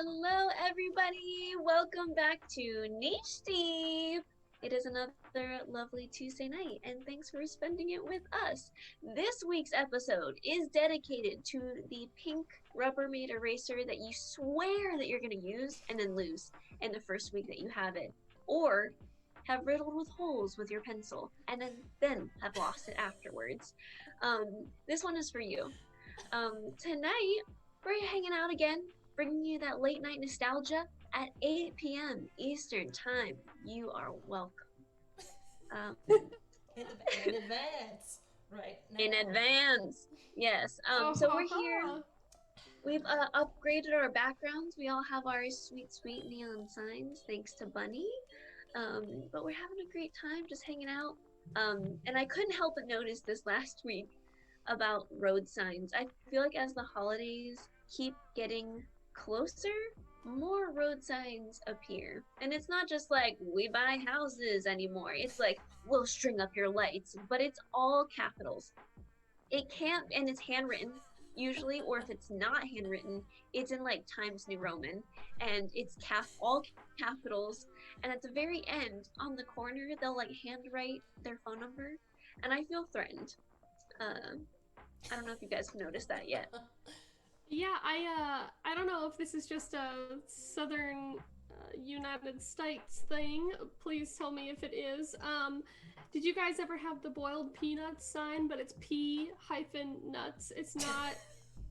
Hello, everybody. Welcome back to Niche Deep. It is another lovely Tuesday night, and thanks for spending it with us. This week's episode is dedicated to the pink Rubbermaid eraser that you swear that you're going to use and then lose in the first week that you have it, or have riddled with holes with your pencil and then have lost it afterwards. This one is for you. Tonight, we're hanging out again, bringing you that late night nostalgia at 8 p.m. Eastern Time. You are welcome. Um, In advance, right now. in advance, yes. Oh, So ha, we're here. ha. We've upgraded our backgrounds. We all have our sweet, sweet neon signs, thanks to Bunny. But we're having a great time just hanging out. And I couldn't help but notice this last week about road signs. I feel like as the holidays keep getting closer, more road signs appear. And it's not just like we buy houses anymore. It's like we'll string up your lights, but it's all capitals. It can't, and it's handwritten usually, or if it's not handwritten, it's in like Times New Roman, and it's all capitals. And at the very end, on the corner, they'll like handwrite their phone number, and I feel threatened. Um, I don't know if you guys have noticed that yet. Yeah, I don't know if this is just a southern United States thing. Please tell me if it is. Did you guys ever have the boiled peanuts sign, but it's P hyphen nuts? It's not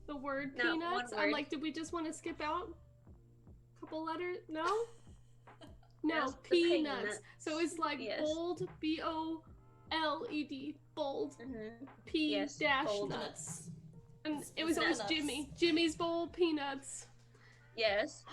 the word No, peanuts. one I'm word. like, did we just want to skip out a couple letters? No? No, Yes, the peanuts. peanuts. So it's like Yes. bold, BOLED, bold, Mm-hmm. P Yes, dash bold. nuts. And It's it was always nuts. Jimmy's bowl peanuts. Yes,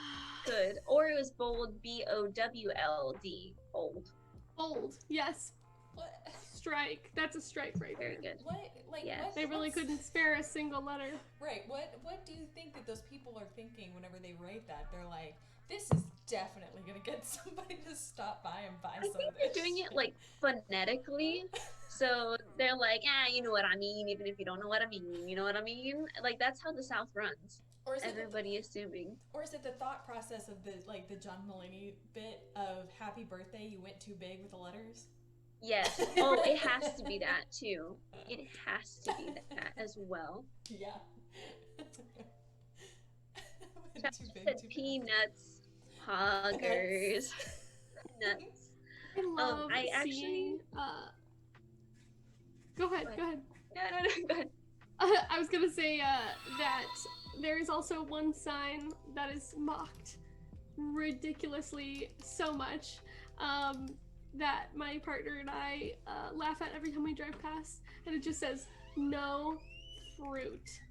good. Or it was bold, BOWLD, bold. Bold, yes. What? Strike. That's a strike right Very there. good. What? Like Yes. what? They really what's- couldn't spare a single letter. Right. What do you think that those people are thinking whenever they write that? They're like, this is definitely gonna get somebody to stop by and buy I some think of they're this. doing it like phonetically. So they're like, you know what I mean, even if you don't know what I mean, you know what I mean? Like that's how the South runs. Or is it Everybody assuming. or is it the thought process of the John Mulaney bit of Happy Birthday? You went too big with the letters. Yes. Oh, it has to be that too. It has to be that as well. Yeah. Went Just too big, said too fast. peanuts, poggers, nuts. I love I actually- seeing. Go ahead. Go Go ahead. No, go ahead. I was gonna say that there is also one sign that is mocked ridiculously so much that my partner and I laugh at every time we drive past, and it just says "no fruit."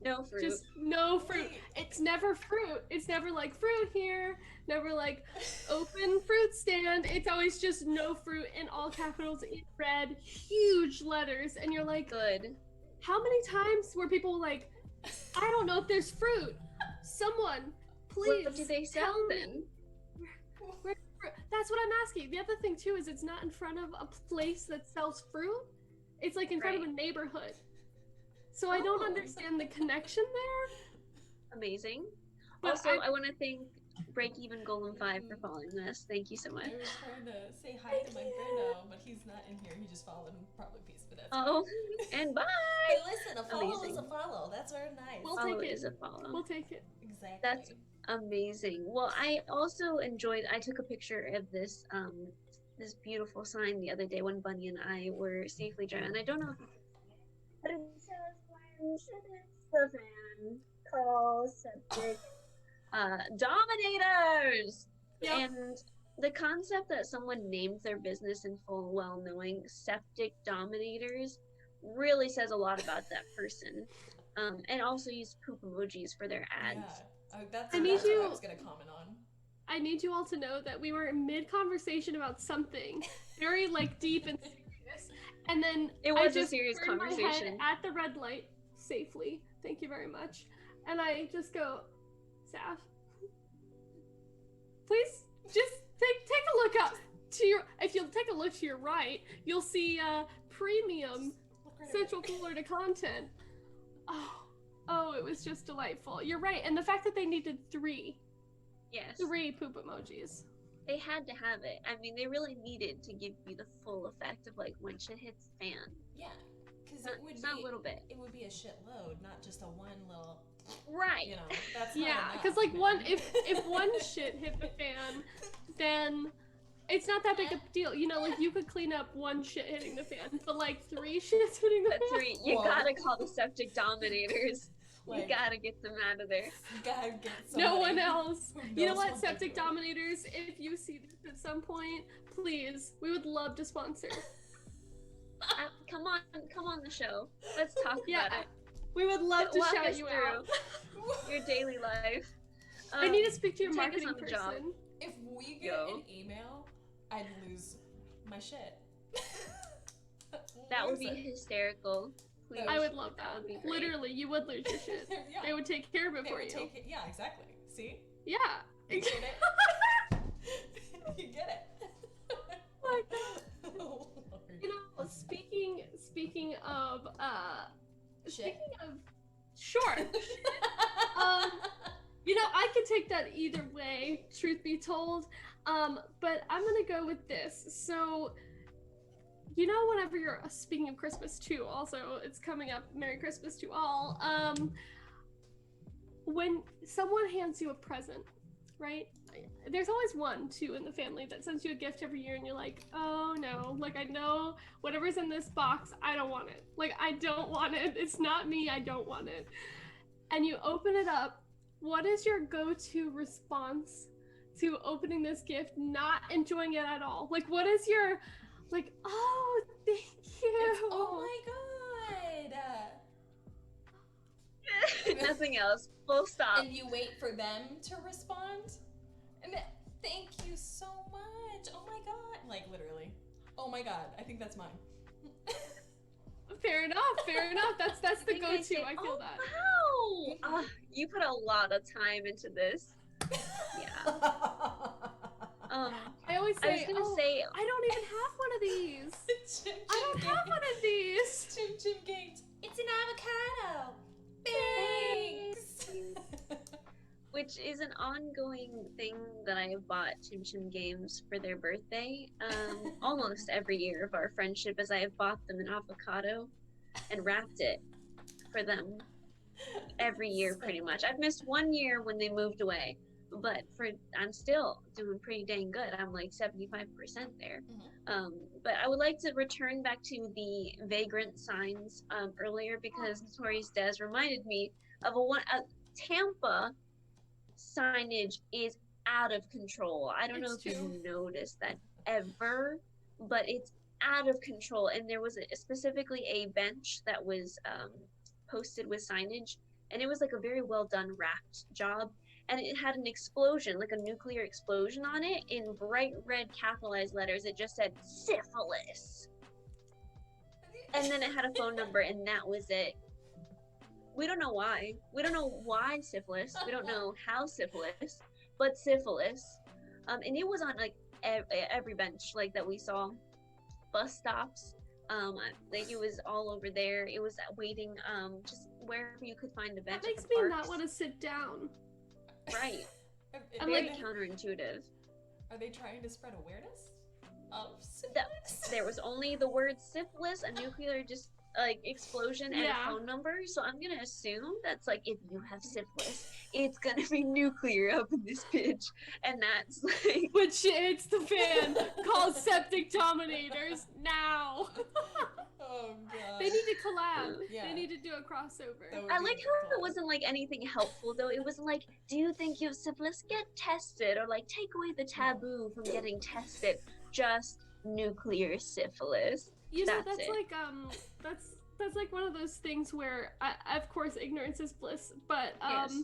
No fruit. Just no fruit. Wait. It's never fruit. It's never like fruit here. Never like open fruit stand. It's always just no fruit in all capitals in red, huge letters, and you're like, Good. how many times were people like, I don't know if there's fruit. Someone, please What do they sell tell then? me. Where's fruit? That's what I'm asking. The other thing too is it's not in front of a place that sells fruit. It's like in front of Right. a neighborhood. So I don't Oh. understand the connection there. Amazing. But Also, I want to thank Break Even Golem 5 for following this. Thank you so much. I was trying to say hi Thank to my you. Bruno, but he's not in here. He just followed and probably peace, but that's Oh, and bye. Hey, listen, a follow is Amazing. a follow. That's very nice. We'll Follow take it. is a follow. We'll take it. Exactly. That's amazing. Well, I also enjoyed. I took a picture of this this beautiful sign the other day when Bunny and I were safely driving. And I don't know if you can see it, but it says when shipments the fan call septic dominators. Yep. And the concept that someone named their business in full well knowing septic dominators really says a lot about that person. And also use poop emojis for their ads. Yeah. That's I need what I you- was gonna comment on. I need you all to know that we were in mid-conversation about something very like deep and serious, and then It I was a just serious turned my head conversation. at the red light safely. Thank you very much. And I just go, Saff, please just take a look up to your. If you'll take a look to your right, you'll see premium Look right Central Florida content. Oh, oh, it was just delightful. You're right. And the fact that they needed three Yes. poop emojis. They had to have it. I mean, they really needed to give you the full effect of like when shit hits the fan. Yeah, because It's not a little bit. It would be a shitload, not just a one little. Right. You know, that's Yeah, not enough, because like man. one, if one shit hit the fan, then it's not that big a deal. You know, like you could clean up one shit hitting the fan, but like three shits hitting the fan. Three. You Whoa. gotta call the septic dominators. Like, You gotta get them out of there. You gotta get somebody No one else. who You know knows what, what they're septic doing. dominators? If you see this at some point, please, we would love to sponsor. Come on the show. Let's talk Yeah, about it. we would love to Walk shout us you through out. your daily life. I need to speak to your take us marketing on the job. person. If we get Yo. an email, I'd lose my shit. That would Lose be it. hysterical. Please. I would love that. would be great. Literally, you would lose your shit. Yeah. They would take care of it They for would you. take it. Yeah, exactly. See? Yeah. You get it? You get it? Like, Oh, Lord. you know, speaking of Shit. speaking of sure. You know, I could take that either way, truth be told. But I'm gonna go with this. So, you know, whenever you're speaking of Christmas too, also it's coming up. Merry Christmas to all. When someone hands you a present, right? There's always one too in the family that sends you a gift every year, and you're like, oh no, like I know whatever's in this box, I don't want it. Like I don't want it. It's not me. I don't want it. And you open it up. What is your go-to response to opening this gift, not enjoying it at all? Like, what is your, like, oh, thank you. It's, oh my god. Nothing else. Full stop. And you wait for them to respond? And thank you so much. Oh my god. Like, literally. Oh my god. I think that's mine. Fair enough. Fair enough. That's I the think go-to. say, I feel oh, that. Wow. You put a lot of time into this. Yeah. I always I was say, gonna oh, say, I don't even have one of these. Chim I don't Chim have one of these. Chim Chim Games. It's an avocado. Thanks. which is an ongoing thing that I have bought Chim Chim Games for their birthday. Almost every year of our friendship, as I have bought them an avocado and wrapped it for them every year, pretty much. I've missed 1 year when they moved away, but I'm still doing pretty dang good. I'm like 75% there. But I would like to return back to the vagrant signs earlier, because Notorious Des reminded me of a Tampa signage is out of control. I don't know It's if true. you've noticed that ever, but it's out of control. And there was specifically a bench that was posted with signage, and it was like a very well done wrapped job, and it had an explosion, like a nuclear explosion on it, in bright red capitalized letters. It just said syphilis, and then it had a phone number, and that was it. We don't know why. We don't know why syphilis. We don't know how syphilis, but syphilis. And it was on like every bench like that we saw, bus stops. Like it was all over there. It was waiting just wherever you could find a bench. That at makes the me not parks. want to sit down. Right. I'm Very like- counterintuitive. Are they trying to spread awareness of That- syphilis? There was only the word syphilis, a nuclear just like explosion, and Yeah. a phone number. So I'm gonna assume that's like, if you have syphilis, it's gonna be nuclear up in this bitch, and that's like, When shit hits the fan, call septic dominators now. Oh god. They need to collab. Yeah. They need to do a crossover. That would I be like a how good it wasn't like anything helpful though. It wasn't like, do you think you have syphilis? Get tested, or like take away the taboo from getting tested. Just nuclear syphilis. You know, That's that's it. like that's like one of those things where, of course, ignorance is bliss. But Yes.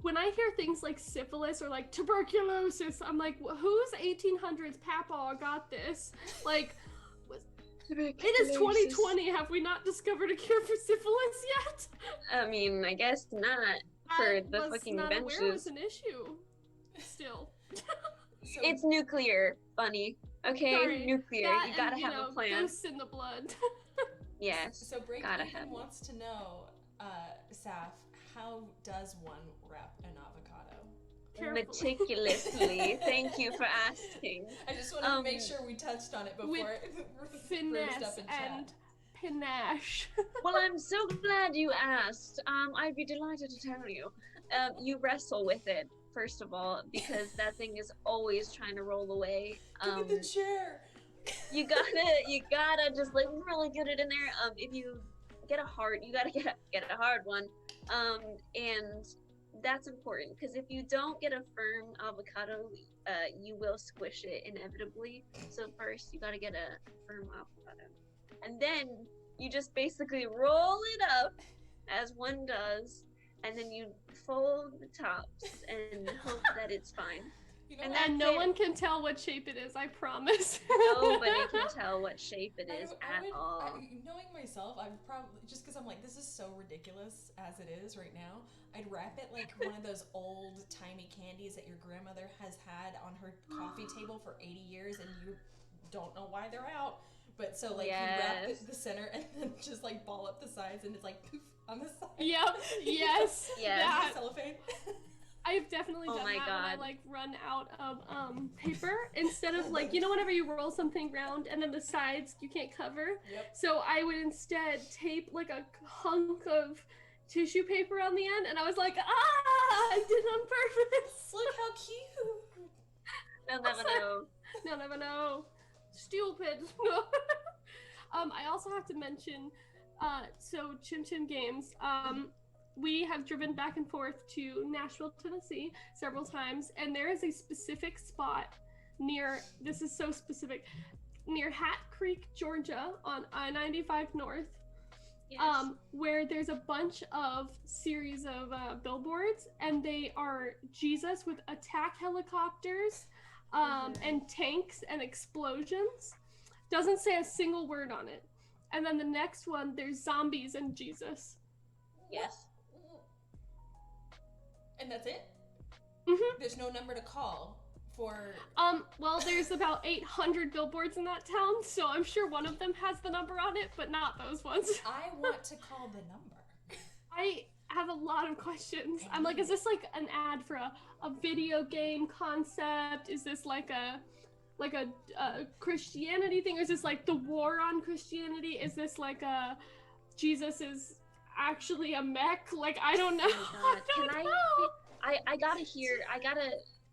when I hear things like syphilis or like tuberculosis, I'm like, whose 1800s papa got this? Like, it is 2020. Have we not discovered a cure for syphilis yet? I mean, I guess not for I the was fucking not aware it benches. was an issue. Still, So, It's nuclear, Bunny. Okay, Sorry. nuclear. that You gotta and, have a plan. Ghosts in the blood. Yes. so Break gotta Even have it. wants to know, Saff, how does one wrap an avocado? Carefully. Meticulously. Thank you for asking. I just wanted to make sure we touched on it before it bruised Finesse up in chat. and panache. Well, I'm so glad you asked. I'd be delighted to tell you. You wrestle with it, first of all, because that thing is always trying to roll away. Give me the chair. You gotta just like really get it in there. If you get a hard, you gotta get a hard one. And that's important because if you don't get a firm avocado, you will squish it inevitably. So first, you gotta get a firm avocado, and then you just basically roll it up as one does, and then you fold the tops and hope that it's fine. You know, And no one can tell what shape it is, I promise. Nobody can tell what shape it is at all. Knowing myself, I'm probably, just because I'm like, this is so ridiculous as it is right now, I'd wrap it like one of those old-timey candies that your grandmother has had on her coffee table for 80 years and you don't know why they're out. But so like you wrap the center and then just like ball up the sides and it's like poof on the side. Yep, yes. Yeah. Cellophane. I've definitely done that when I like run out of paper instead of like, you know, whenever you roll something round and then the sides you can't cover. Yep. So I would instead tape like a hunk of tissue paper on the end and I was like, I did it on purpose. Look how cute. They'll never know. They'll never know. Stupid. I also have to mention, so Chim Chim Games, we have driven back and forth to Nashville, Tennessee several times, and there is a specific spot near, this is so specific, near Hat Creek, Georgia on I-95 North, Yes. where there's a bunch of series of billboards, and they are Jesus with attack helicopters, and tanks and explosions. Doesn't say a single word on it. And then the next one, there's zombies and Jesus. Yes. And that's it? Mm-hmm. There's no number to call for... Well, there's about 800 billboards in that town, so I'm sure one of them has the number on it, but not those ones. I want to call the number. I have a lot of questions. I'm like, is this like an ad for a video game concept? Is this like a Christianity thing? Or is this like the war on Christianity? Is this like a Jesus is actually a mech? Like, I don't know. Oh my God. I gotta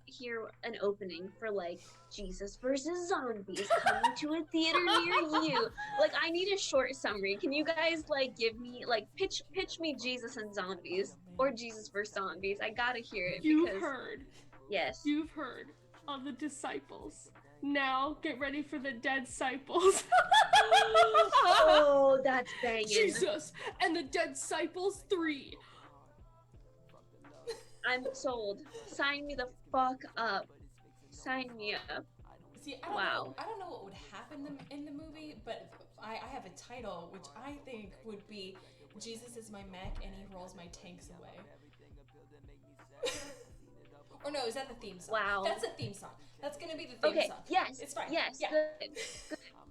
hear an opening for like Jesus versus zombies coming to a theater near you. Like, I need a short summary. Can you guys like give me like pitch me Jesus and zombies or Jesus versus zombies? I gotta hear it. You've because, heard. Yes. You've heard of the disciples. Now get ready for the dead disciples. Oh, that's banging. Jesus and the dead disciples 3. I'm sold. Sign me the fuck up. Sign me up. See, I don't know what would happen in the movie, but I have a title which I think would be Jesus is my mech and he rolls my tanks away. Or no, is that the theme song? Wow. That's a theme song. That's gonna be the theme song. Yes. It's fine. Yes. Yeah. Good.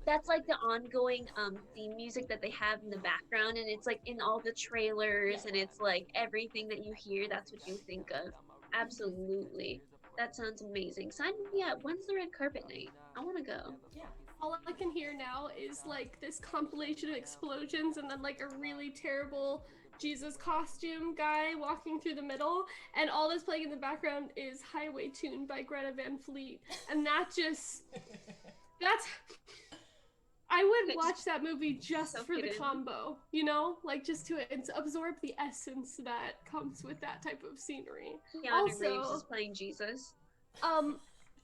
That's like the ongoing theme music that they have in the background, and it's like in all the trailers, and it's like everything that you hear, that's what you think of. Absolutely. That sounds amazing. Sign me up. When's the red carpet night? I want to go. Yeah. All I can hear now is like this compilation of explosions and then like a really terrible Jesus costume guy walking through the middle, and all that's playing in the background is Highway Tune by Greta Van Fleet, and that's I would watch that movie just for the combo, you know, like just to absorb the essence that comes with that type of scenery. Keanu Reeves is playing Jesus.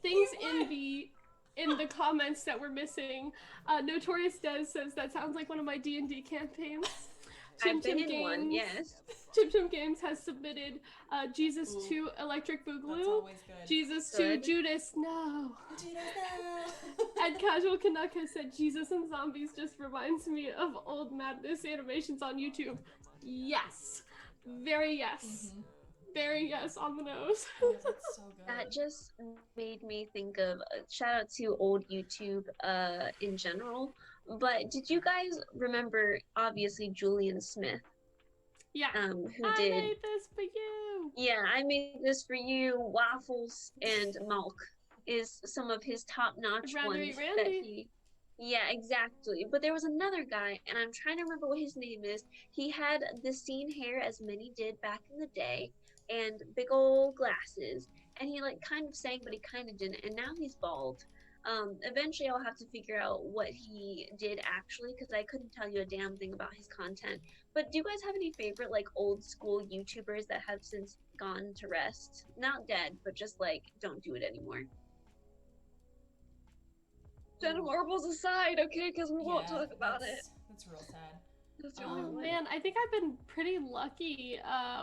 Things in the comments that we're missing. Notorious Des says that sounds like one of my D&D campaigns. I've been in one, yes. Chim Chim Games has submitted Jesus to Electric Boogaloo. That's always good. Jesus to Judas, no. Judas, no. And Casual Canuck has said Jesus and zombies just reminds me of old Madness animations on YouTube. Yes. Very yes. Mm-hmm. Very yes on the nose. Oh, that's so good. That just made me think of shout out to old YouTube in general. But did you guys remember obviously Julian Smith? Yeah. who I did, made this for you. yeah, I made this for you, waffles and milk is some of his top-notch I'd rather ones eat that Randy. he, yeah, exactly. But there was another guy, and I'm trying to remember what his name is. He had the scene hair as many did back in the day, and big old glasses, and he like kind of sang, but he kind of didn't, and now he's bald. Eventually I'll have to figure out what he did actually, because I couldn't tell you a damn thing about his content. But do you guys have any favorite like old school YouTubers that have since gone to rest? Not dead, but just like don't do it anymore. Jenna Marbles aside, okay, because we won't talk about it. That's real sad. That's the only one. Man, I think I've been pretty lucky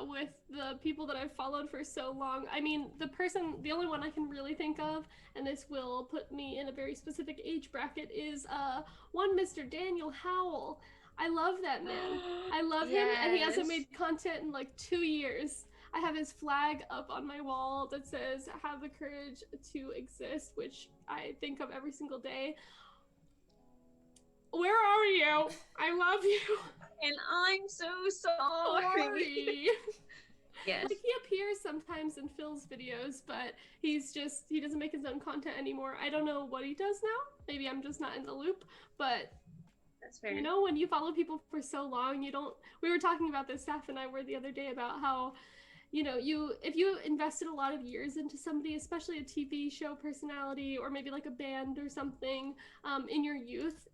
with the people that I've followed for so long. I mean, the only one I can really think of, and this will put me in a very specific age bracket, is one Mr. Daniel Howell. I love that man. I love him, and he hasn't Yes. made content in like 2 years. I have his flag up on my wall that says, "Have the courage to exist," which I think of every single day. Where are you? I love you. And I'm so sorry. Yes. Like, he appears sometimes in Phil's videos, but he doesn't make his own content anymore. I don't know what he does now. Maybe I'm just not in the loop, but That's fair. you know, when you follow people for so long, we were talking about this, Saff and I were the other day, about how, you know, if you invested a lot of years into somebody, especially a TV show personality or maybe like a band or something, in your youth,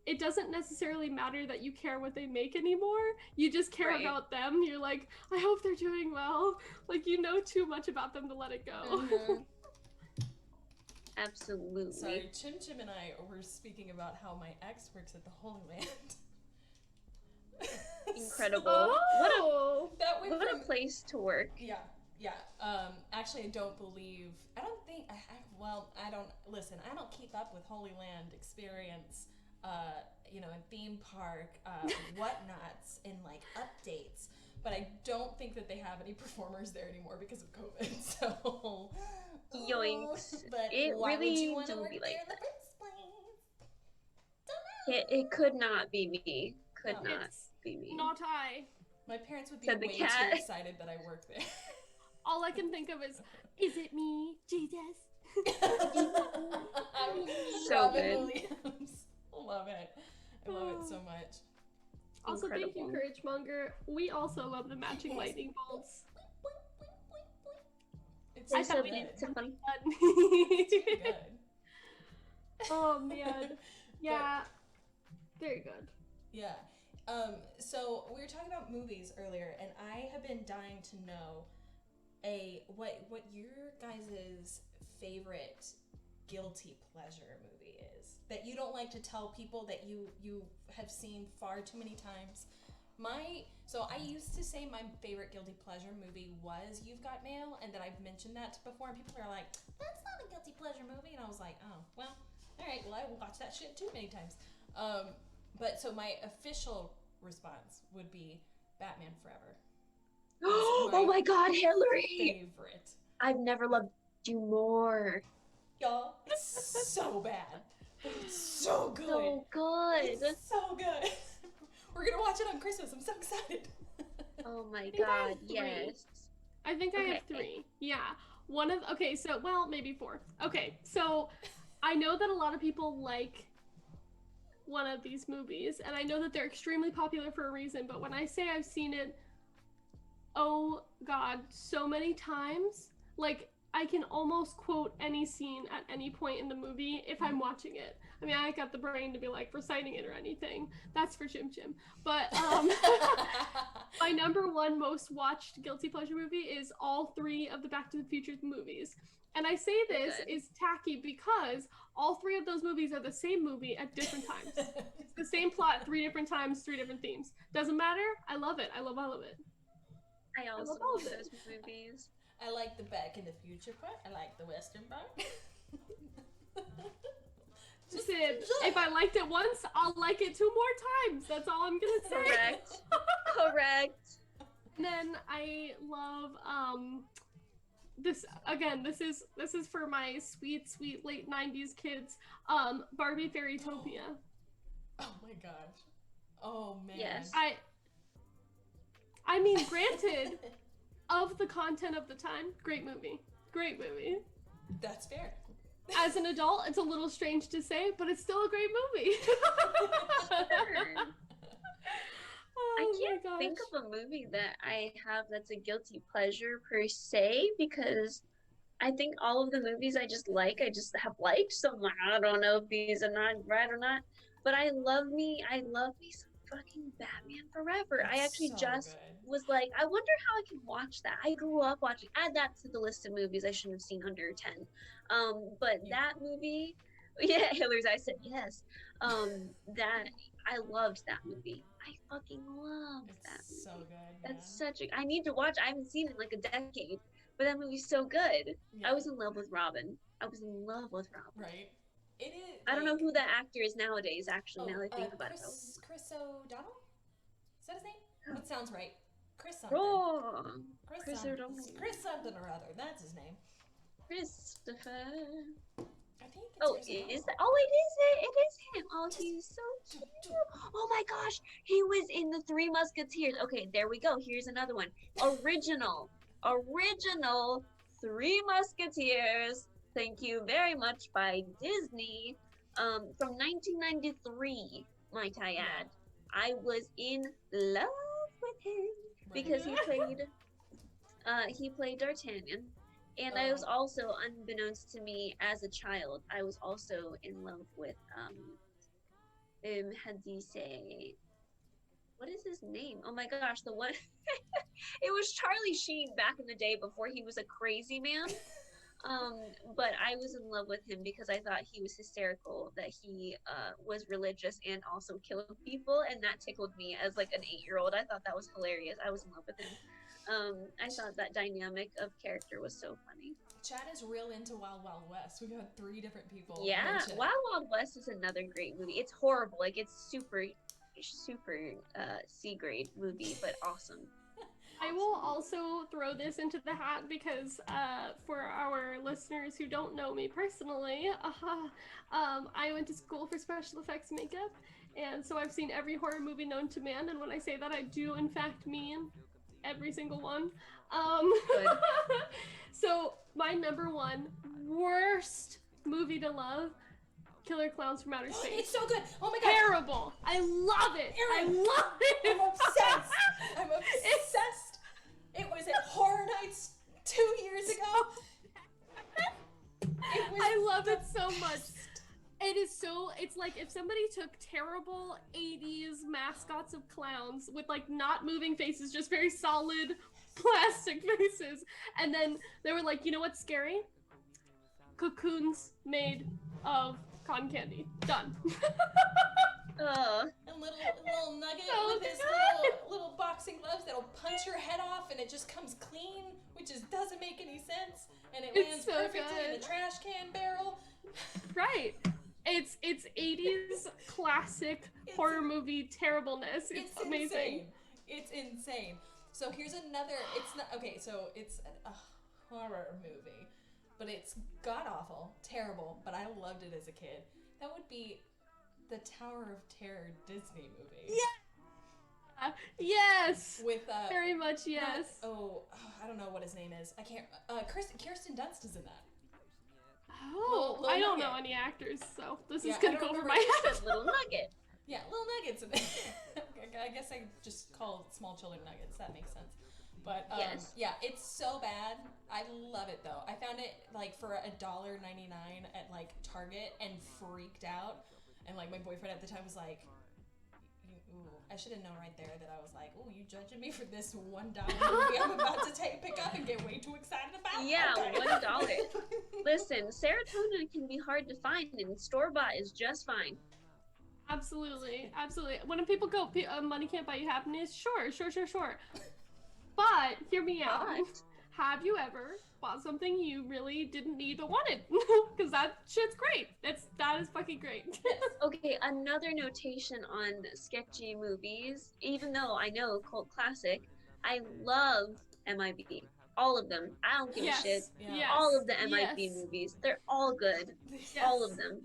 it doesn't necessarily matter that you care what they make anymore. You just care about them. You're like, I hope they're doing well. Like, you know too much about them to let it go. Mm-hmm. Absolutely. Sorry, Chim Chim and I were speaking about how my ex works at the Holy Land. Incredible. Oh! What a place to work. Yeah. Actually, I don't think, I don't keep up with Holy Land experience, you know, in theme park, whatnots, and like updates. But I don't think that they have any performers there anymore because of COVID. So, Yoinks. But It why really would you want to do work be there like in the that. first place? It could not be me. Could No. not It's be me. not I. My parents would be Said the way cat. too excited that I work there. All I can think of is it me, Jesus? So Robin good. Williams. Love it. I love it so much. Also, thank you, Incredible. Courage Monger. We also love the matching lightning bolts. It's I It's so thought so, we good. needed it's so funny. It's too good. Oh man. Yeah. Very good. Yeah. So we were talking about movies earlier, and I have been dying to know what your guys' favorite guilty pleasure movie is that you don't like to tell people that you have seen far too many times. So I used to say my favorite guilty pleasure movie was You've Got Mail, and then I've mentioned that before, and people are like, "That's not a guilty pleasure movie," and I was like, "Oh, well, all right, well, I watched that shit too many times." But so my official response would be Batman Forever. Oh my God, Hillary! Favorite. I've never loved you more. Y'all, it's so bad, but it's so good. So good. It's so good. We're gonna watch it on Christmas. I'm so excited. Oh my think I God, have 3. yes. I think I have Okay. 3. Yeah. Maybe 4. Okay, so I know that a lot of people like one of these movies, and I know that they're extremely popular for a reason, but when I say I've seen it, oh God, so many times, like, I can almost quote any scene at any point in the movie if I'm watching it. I mean, I got the brain to be like reciting it or anything. That's for Chim Chim. But my number 1 most watched guilty pleasure movie is all 3 of the Back to the Future movies. And I say this is tacky because all 3 of those movies are the same movie at different times. It's the same plot 3 different times, 3 different themes. Doesn't matter. I love it. I love all of it. I also love all love of it. those movies. I like the Back in the Future part. I like the Western part. Listen, if I liked it once, I'll like it 2 more times. That's all I'm gonna say. Correct. Correct. And then I love this again. This is for my sweet late 90s kids. Barbie Fairytopia. Oh my gosh. Oh man. Yes. I mean, granted, of the content of the time, great movie. Great movie. That's fair. As an adult, it's a little strange to say, but it's still a great movie. I Oh my can't think gosh. of a movie that I have that's a guilty pleasure per se, because I think all of the movies I just have liked. So I'm like, I don't know if these are not right or not. But I love me some fucking Batman Forever. I It's actually so just good. was like, I wonder how I can watch that. I grew up watching. Add that to the list of movies I shouldn't have seen under 10. But You, that movie, yeah, Hiller's. I said yes. That I loved that movie. I fucking loved that it's so movie. good, That's man. such a. I need to watch. I haven't seen it in like a decade, but that movie's so good. I Yeah, was in love with Robin. I was in love with Robin. right. It is I don't know like, who that actor is nowadays. Actually, now oh, that I think about it, Chris O'Donnell. Is that his name? That sounds right. Chris something. wrong. Chris Chris some, O'Donnell. Chris something or other. That's his name. Christopher. I think it's Oh, Chris is O'Donnell. that? Oh, it is it. It is him. Oh, Just he's so do, cute. do. Oh my gosh, he was in the Three Musketeers. Okay, there we go. Here's another one. Original Three Musketeers. Thank you very much by Disney. From 1993, might I Yeah. add. I was in love with him Right. because he played D'Artagnan. And I was Oh. also, unbeknownst to me as a child, I was also in love with how do you say, what is his name? Oh my gosh, the one it was Charlie Sheen back in the day before he was a crazy man. But I was in love with him because I thought he was hysterical, that he was religious and also killed people, and that tickled me as like an 8-year-old. I thought that was hilarious. I was in love with him. I thought that dynamic of character was so funny. Chad is real into Wild Wild West. We've had 3 different people Yeah, mention Wild it. Wild West is another great movie. It's horrible, like it's super, super C grade movie, but awesome. I will also throw this into the hat because for our listeners who don't know me personally, I went to school for special effects makeup, and so I've seen every horror movie known to man, and when I say that, I do in fact mean every single one. Good. So my number one worst movie to love, Killer Clowns from Outer Space. It's so good. Oh my god. Terrible. I love it. Erin, I love it. I'm obsessed. I'm obsessed. It was at Horror Nights 2 years ago. I love it so much. It is so, it's like if somebody took terrible 80s mascots of clowns with like not moving faces, just very solid plastic faces, and then they were like, you know what's scary? Cocoons made of cotton candy. Done. Oh, A little nugget So with his good. little boxing gloves that'll punch your head off and it just comes clean, which just doesn't make any sense. And it It's lands so perfectly in good. the trash can barrel. Right. It's 80s classic horror movie terribleness. It's amazing. Insane. It's insane. So here's another. It's not okay. So it's a horror movie, but it's god awful, terrible. But I loved it as a kid. That would be the Tower of Terror Disney movie. Yeah. Yes. With Very much yes. I don't know what his name is. I can't. Kirsten Dunst is in that. Oh, Little I don't nugget. know any actors, so this Yeah, is I gonna don't go over remember my head. just a little nugget. Yeah, little nuggets. I guess I just call small children nuggets. That makes sense. But Yes. yeah, it's so bad. I love it though. I found it like for $1.99 at like Target and freaked out. And like my boyfriend at the time was like, I should have known right there that I was like, "Oh, you judging me for this $1 movie I'm about to pick up and get way too excited about?" Yeah, Okay. $1. Listen, serotonin can be hard to find, and store-bought is just fine. Absolutely, absolutely. When people go, money can't buy you happiness. Sure. But hear me out. But Have you ever bought something you really didn't need but wanted? Because that shit's great. That is fucking great. okay, another notation on sketchy movies. Even though I know cult classic, I love MIB. All of them. I don't give a shit. Yeah. Yes. All of the MIB Yes. movies. They're all good. Yes. All of them.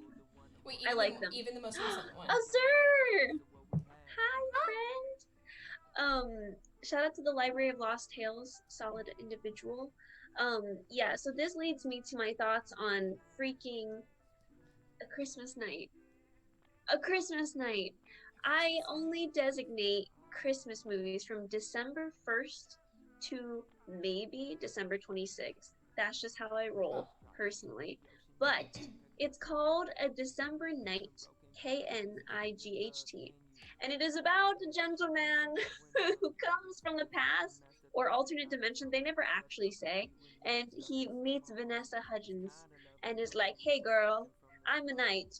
Wait, I like them. Even the most recent one. Oh, sir! Hi, friend. shout out to the Library of Lost Tales, solid individual. Yeah, so this leads me to my thoughts on freaking a Christmas night. A Christmas night. I only designate Christmas movies from December 1st to maybe December 26th. That's just how I roll personally. But it's called A December Night, Knight. And it is about a gentleman who comes from the past or alternate dimension. They never actually say. And he meets Vanessa Hudgens and is like, hey girl, I'm a knight.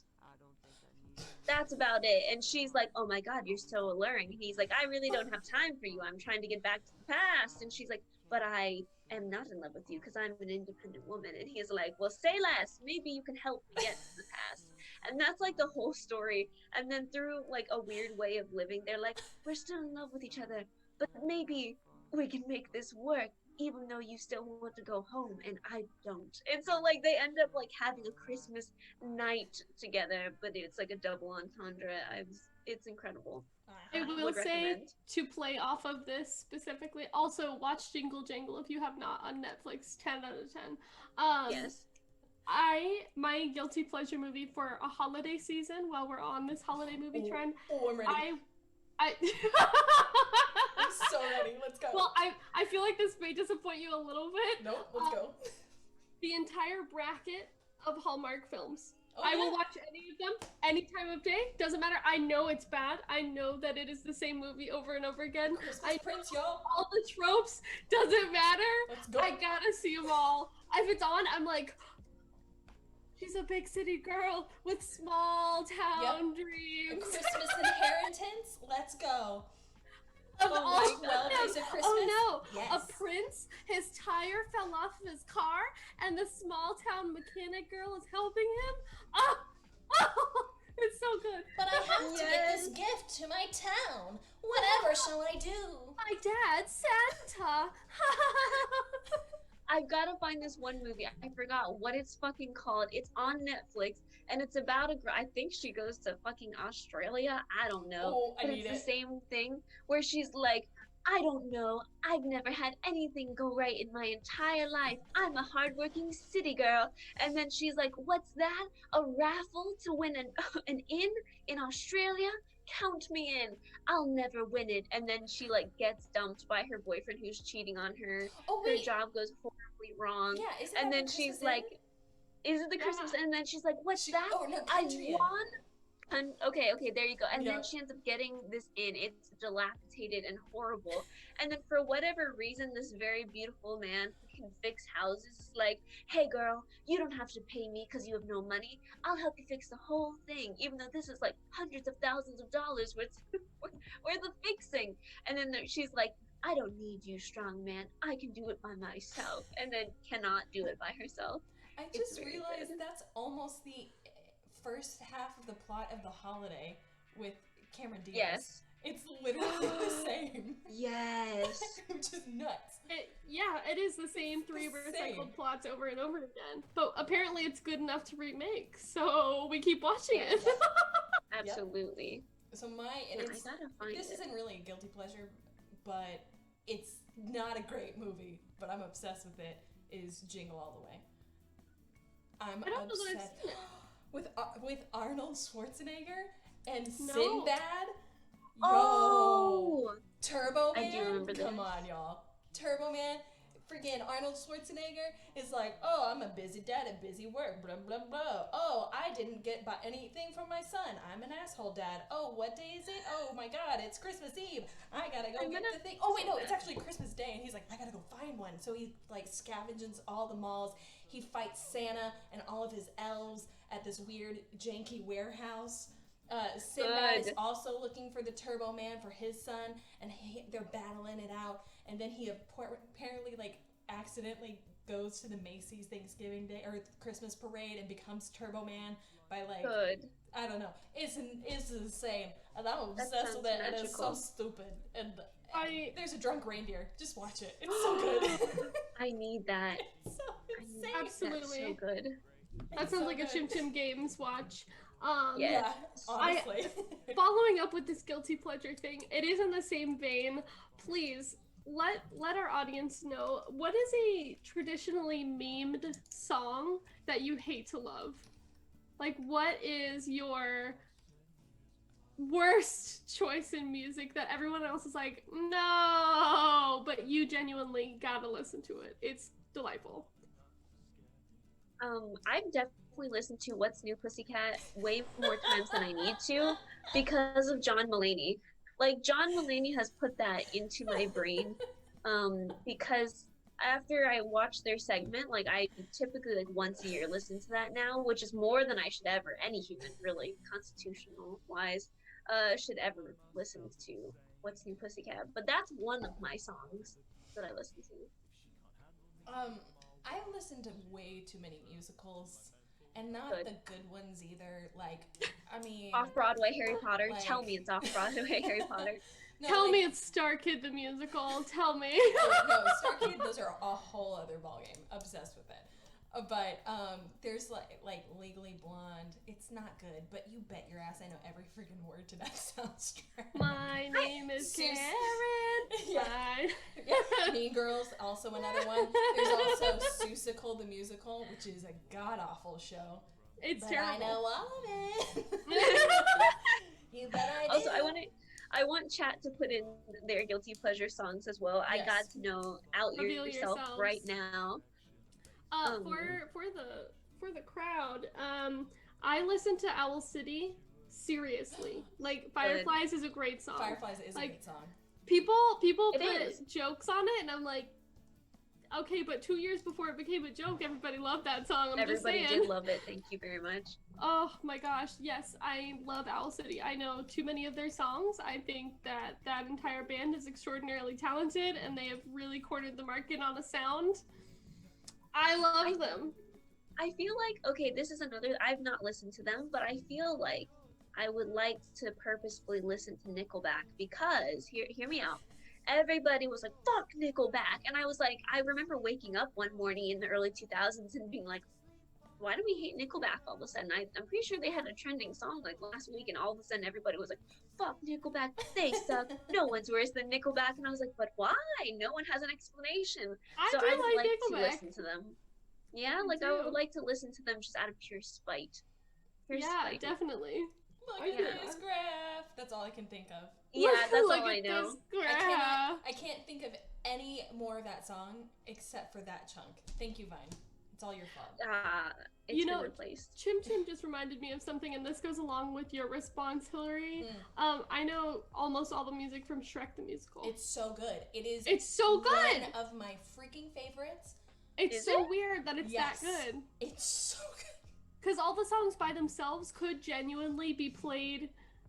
That's about it. And she's like, oh my God, you're so alluring. And he's like, I really don't have time for you. I'm trying to get back to the past. And she's like, but I am not in love with you because I'm an independent woman. And he's like, well, say less. Maybe you can help me get to the past. And that's like the whole story. And then through like a weird way of living, they're like, we're still in love with each other, but maybe we can make this work even though you still want to go home and I don't. And so like they end up like having a Christmas night together, but it's like a double entendre. It's incredible. I will would say recommend. to play off of this specifically, also watch Jingle Jangle if you have not on Netflix. 10 out of 10. Yes. My guilty pleasure movie for a holiday season, while we're on this holiday movie trend, Oh, I'm ready. I I'm so ready. Let's go. well, I feel like this may disappoint you a little bit. Nope, let's go. The entire bracket of Hallmark films. Oh, I will yeah. watch any of them, any time of day. Doesn't matter. I know it's bad. I know that it is the same movie over and over again. Christmas Prince, y'all. All the tropes. Doesn't matter. Let's go. I gotta see them all. If it's on, I'm like, she's a big city girl with small town A dreams. Christmas inheritance. Let's go. Of Oh all my of 12 them. Days of Christmas. Oh no! Yes. A prince, his tire fell off of his car, and the small town mechanic girl is helping him. Oh, it's so good. But I have to get this Yes. gift to my town. Whatever shall I do? My dad, Santa. I've got to find this one movie. I forgot what it's fucking called. It's on Netflix, and it's about a girl. I think she goes to fucking Australia. I don't know. Oh, I but need it's the it. same thing where she's like, I don't know. I've never had anything go right in my entire life. I'm a hardworking city girl. And then she's like, what's that? A raffle to win an inn in Australia? Count me in. I'll never win it. And then she like gets dumped by her boyfriend who's cheating on her. Oh Her wait. job goes horribly wrong. Yeah, isn't And that then the she's Christmas like, Inn? is it the Christmas? And then she's like, what's that? Oh no, I Country Inn. won. Okay, there you go. And Yeah. then she ends up getting this inn. It's dilapidated and horrible. And then for whatever reason, this very beautiful man who can fix houses is like, hey girl, you don't have to pay me because you have no money. I'll help you fix the whole thing, even though this is like hundreds of thousands of dollars worth of fixing. And then she's like, I don't need you, strong man. I can do it by myself. And then cannot do it by herself. I It's just very realized good. that's almost the first half of the plot of The Holiday with Cameron Diaz. Yes. It's literally the same. Yes. Which is nuts. It is the same three The recycled same. plots over and over again. But apparently it's good enough to remake, so we keep watching it. Absolutely. So and Yeah, I it's, gotta find this it. isn't really a guilty pleasure, but it's not a great movie, but I'm obsessed with it, is Jingle All the Way. I'm I don't know that I've obsessed seen it. with Arnold Schwarzenegger and No. Sinbad. Yo, Oh, Turbo I Man. do remember Come this. on, y'all. Turbo Man. Freaking Arnold Schwarzenegger is like, oh, I'm a busy dad at busy work, blah, blah, blah. Oh, I didn't get anything from my son. I'm an asshole dad. Oh, what day is it? Oh my God, it's Christmas Eve. I gotta go I'm get gonna the thing. Oh wait, no, say it's that. actually Christmas Day. And he's like, I gotta go find one. So he like scavenges all the malls. He fights Santa and all of his elves at this weird janky warehouse. Sinbad is Good. also looking for the Turbo Man for his son, and they're battling it out. And then he apparently like accidentally goes to the Macy's Thanksgiving Day or Christmas parade and becomes Turbo Man by like good. I don't know. It's insane, and I'm That obsessed sounds with it. And it's so magical. stupid. And I- there's a drunk reindeer. Just watch it. It's so good. I need that. It's so I need insane. that. Absolutely. That's so good. That It's sounds so like a good. Chim Chim Games watch. Yes. Yeah, honestly. Following up with this guilty pleasure thing, it is in the same vein. Please let our audience know, what is a traditionally memed song that you hate to love? Like, what is your worst choice in music that everyone else is like, no, but you genuinely gotta listen to it? It's delightful. I've definitely listened to What's New Pussycat way more times than I need to because of John Mulaney. Like, John Mulaney has put that into my brain. Because after I watch their segment, like, I typically, like, once a year listen to that now, which is more than I should ever, any human, really, constitutional wise, should ever listen to What's New Pussycat. But that's one of my songs that I listen to. I've listened to way too many musicals, and not Good. the good ones either. Like, I mean, Off-Broadway Harry Potter. like- Tell me it's off-Broadway Harry Potter. no, Tell like- me it's Star Kid the musical. Tell me. no, Star Kid, those are a whole other ballgame. Obsessed with it. But there's like Legally Blonde. It's not good, but you bet your ass I know every freaking word to that soundtrack. My name is Sus- Karen. Yeah. Bye. Yeah, Mean Girls, also another one. There's also Seussical the musical, which is a god awful show. It's But terrible. I know all of it. You bet I do. Also, I want chat to put in their guilty pleasure songs as well. I Yes. got to know Reveal yourself yourselves. right now. For the crowd, I listen to Owl City seriously. Like, Fireflies is a great song. Fireflies is a Like, great song. People It put is. jokes on it, and I'm like, okay, but 2 years before it became a joke, everybody loved that song. I'm Everybody just saying. did love it. Thank you very much. Oh my gosh, yes, I love Owl City. I know too many of their songs. I think that entire band is extraordinarily talented, and they have really cornered the market on a sound. I love them. I feel like, okay, this is another, I've not listened to them, but I feel like I would like to purposefully listen to Nickelback because, hear me out. Everybody was like, fuck Nickelback. And I was like, I remember waking up one morning in the early 2000s and being like, why do we hate Nickelback all of a sudden? I'm pretty sure they had a trending song like last week, and all of a sudden everybody was like, fuck Nickelback, they suck, no one's worse than Nickelback. And I was like, but why? No one has an explanation. I So do I would like to Nickelback. listen to them. Yeah, Me like I too. would like to listen to them just out of pure spite. Pure Yeah, spite. definitely. Look I at get this that. graph. That's all I can think of. Yeah, that's Look all I at know. this graph. I can't think of any more of that song except for that chunk. Thank you, Vine. It's all your fault. It's You been know, replaced. Chim Chim just reminded me of something, and this goes along with your response, Hillary. Mm. I know almost all the music from Shrek the Musical. It's so good. It is. It's so good. One of my freaking favorites. It's Is so it? weird that it's Yes. that good. It's so good. Because all the songs by themselves could genuinely be played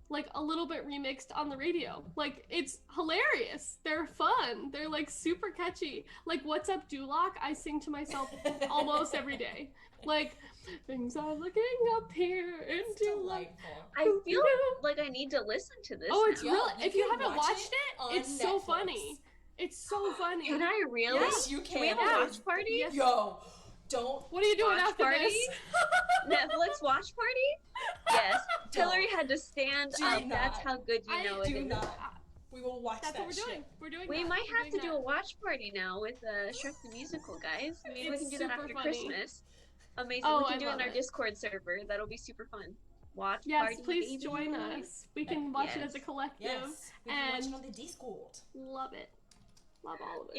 like a little bit remixed on the radio. Like, it's hilarious. They're fun. They're like super catchy. Like, What's Up Duloc, I sing to myself almost every day. Like, things are looking up here It's into delightful. I feel like I need to listen to this. Oh, it's Yeah, real. you If you can haven't watch watched it on it, it's so Netflix. funny. It's so funny. Can I really? Yes, you Can we have can. a watch party? Yes. Yo, don't. What are you doing Watch after party? this? Netflix watch party? Yes. Hillary had to stand Do up. not. That's how good you know it Do is. not. We will watch That's that what we're shit. doing. We're doing We that. might We're have to doing do a that. watch party now with Shrek the Musical, guys. Maybe we It's can do that super after funny. Christmas. Amazing. Oh, we can I do it in love our it. Discord server. That'll be super fun. Watch Yes, party. please baby. join us. We can watch it as a Yes. collective. Yes, we can watch And- it on the Discord. Love it. Love all of it.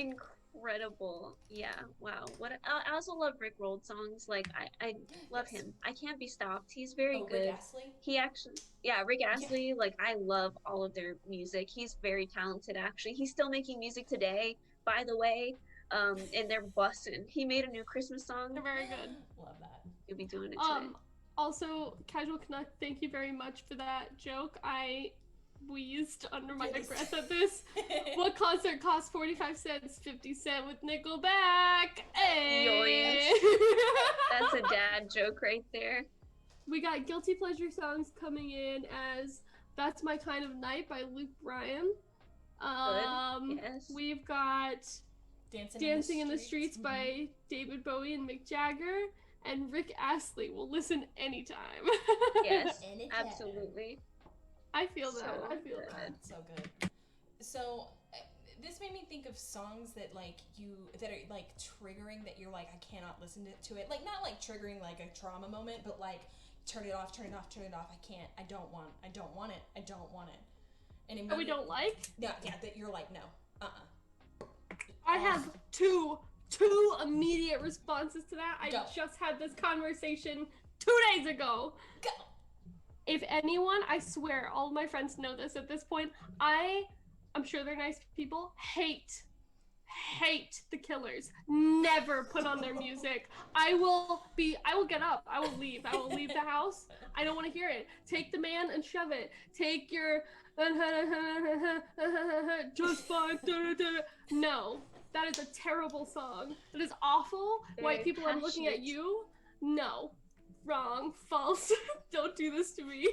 Incredible. Yeah. Wow. What I also love Rick Rolled songs. Like I love Yes. him. I can't be stopped. He's very good. Rick Astley. He actually, yeah, Rick Astley, like, I love all of their music. He's very talented, actually. He's still making music today, by the way, and they're busting. He made a new Christmas song. They're very good. Love that. He'll be doing it today. Also, Casual Canuck, thank you very much for that joke. I wheezed under my Yes. breath at this. What concert cost 45 cents? 50 Cent with Nickelback. Hey! That's a dad joke right there. We got Guilty Pleasure songs coming in as That's My Kind of Night by Luke Bryan. Yes. We've got Dancing Dancing in the Streets Mhm. by David Bowie and Mick Jagger. and Rick Astley will listen anytime. Yes, Anytime. absolutely. I feel that. So I feel good. that. So good. So this made me think of songs that that are like triggering, that you're like, I cannot listen to it. Like not like triggering like a trauma moment, but like turn it off, turn it off, turn it off. I can't. I don't want it. I don't want it. And That we don't like? Yeah, that you're like, no. I have two immediate responses to that. I Go. just had this conversation 2 days ago. Go. If anyone, I swear, all of my friends know this at this point, I'm sure they're nice people, hate the Killers. Never put on their music. I will get up. I will leave the house. I don't want to hear it. Take the man and shove it. Take your just fine. No, that is a terrible song. That is awful. Very White people, I'm looking at passionate. you. No, wrong, false. Don't do this to me.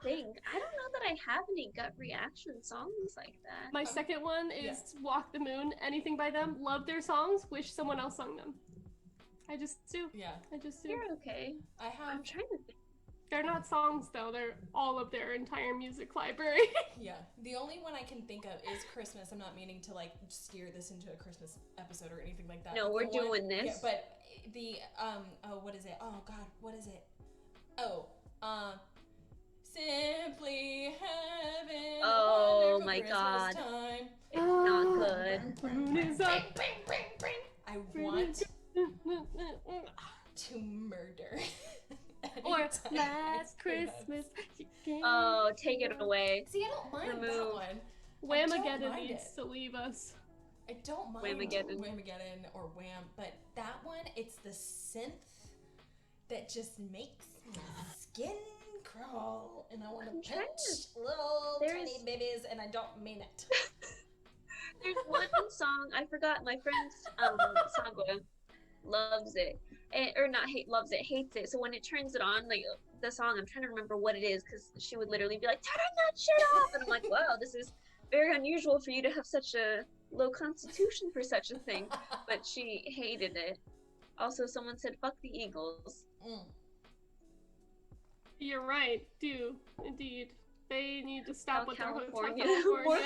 Think. I don't know that I have any gut reaction songs like that. My second one is Walk the Moon. Anything by them. Love their songs. Wish someone else sung them. I just do. Yeah. I just do. You're okay. I'm trying to think. They're not songs though. They're all of their entire music library. Yeah. The only one I can think of is Christmas. I'm not meaning to like steer this into a Christmas episode or anything like that. No, But we're the one- doing this. Yeah, but the what is it? Oh God, what is it? Oh, Simply Heaven. Oh Wonderful my Christmas God. Time. It's not good. Moon is up. I want to murder. Or anytime I Last hear that. Christmas. You gave Oh, take it away. See, I don't mind that Remove. one. Whamageddon mind needs it. to leave us. I don't mind Whamageddon. Whamageddon or Wham, but that one, it's the synth that just makes my skin crawl, and I want I'm to trying pinch little there's- tiny babies, and I don't mean it. There's one song I forgot. My friend Sagwa loves it, or not loves it, hates it. So when it turns it on, like the song, I'm trying to remember what it is because she would literally be like, "Turn that shit off," and I'm like, "Wow, this is very unusual for you to have such a low constitution for such a thing." But she hated it. Also, someone said, "Fuck the Eagles." Mm. You're right, do indeed. They need to stop with their Hotel California. California.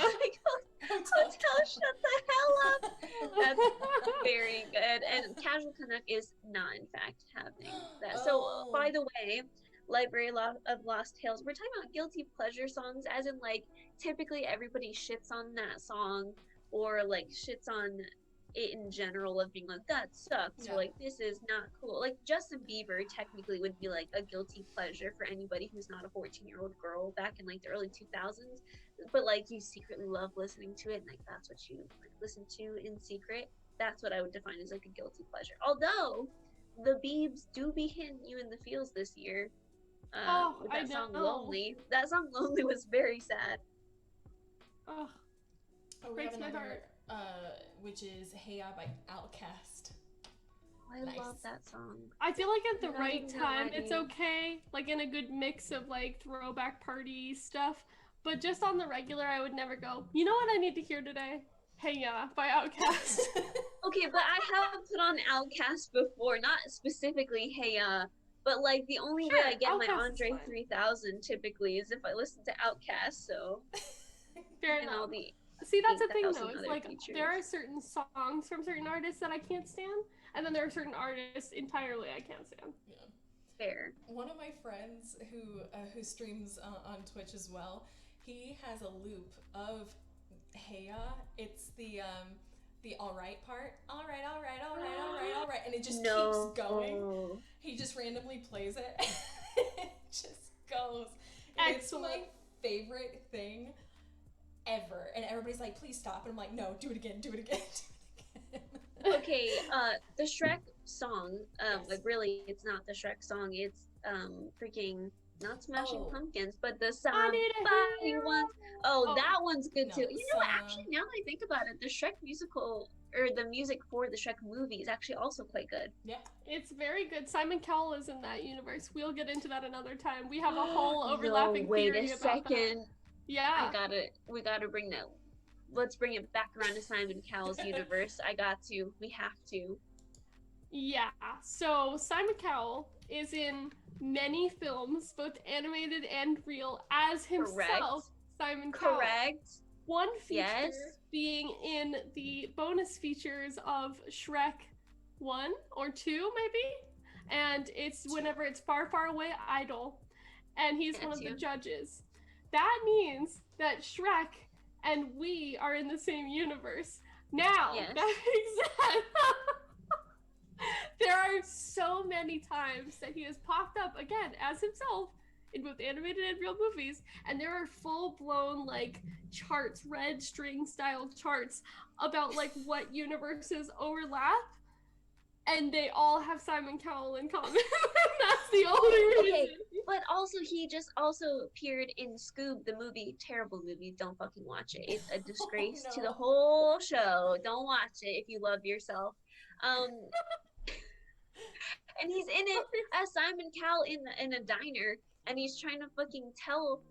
Hotel, shut the hell up. That's very good. And Casual Canuck is not, in fact, having that. So, Oh. by the way, Library of Lost Tales, we're talking about guilty pleasure songs, as in, like, typically everybody shits on that song or, like, shits on it in general of being like, that sucks, Yeah. or like, this is not cool. Like, Justin Bieber technically would be like a guilty pleasure for anybody who's not a 14-year-old girl back in like the early 2000s, but like you secretly love listening to it, and like that's what you like listen to in secret. That's what I would define as like a guilty pleasure. Although the Biebs do be hitting you in the feels this year. With that song know. Lonely. That song Lonely was very sad. Oh, Oh, we breaks have my another, heart. which is Hey Ya by Outkast. I Nice. love that song. I feel like at the Not right even time, gonna it's lie to you. okay. Like in a good mix of like throwback party stuff. But just on the regular, I would never go, you know what I need to hear today? Hey Ya by Outkast. Okay, but I have put on Outcast before, not specifically Hey but like the only way Sure, I get my Outkast is Andre fine. 3000 typically is if I listen to Outcast, so Fair and all enough. the See, that's the thing 8,000 though. It's other like features. there are certain songs from certain artists that I can't stand, and then there are certain artists entirely I can't stand. Yeah. fair. One of my friends who streams on Twitch as well, he has a loop of Hey Ya. It's the all right part. All right, and it just keeps going. He just randomly plays it. It just goes. And it's my Excellent. favorite thing ever. And everybody's like, please stop. And I'm like, no, do it again, do it again, do it again. Okay, the Shrek song, Yes. like really, it's not the Shrek song. It's freaking not Smashing Oh. Pumpkins, but the I need a somebody hero. once. Oh, Oh. that one's good No, too. You know what? some- Actually, now that I think about it, the Shrek musical or the music for the Shrek movie is actually also quite good. Yeah. It's very good. Simon Cowell is in that universe. We'll get into that another time. We have a whole overlapping No, wait theory a about that. second. Yeah. We gotta bring that. Let's bring it back around to Simon Cowell's universe. We have to. Yeah. So Simon Cowell is in many films, both animated and real, as himself, Correct. Simon Cowell. Correct. One Yes. feature being in the bonus features of Shrek 1 or 2, maybe? And it's whenever it's Far, Far Away Idol. And he's one That's of the you. judges. That means that Shrek and we are in the same universe. Now, Yes. that being said, there are so many times that he has popped up again as himself in both animated and real movies, and there are full-blown like charts, red string style charts about like what universes overlap, and they all have Simon Cowell in common. That's the only reason. Okay, but also he just also appeared in Scoob, the movie. Terrible movie. Don't fucking watch it. It's a disgrace to the no. whole show. Don't watch it if you love yourself. Um, and he's in it as Simon Cowell in a diner, and he's trying to fucking tell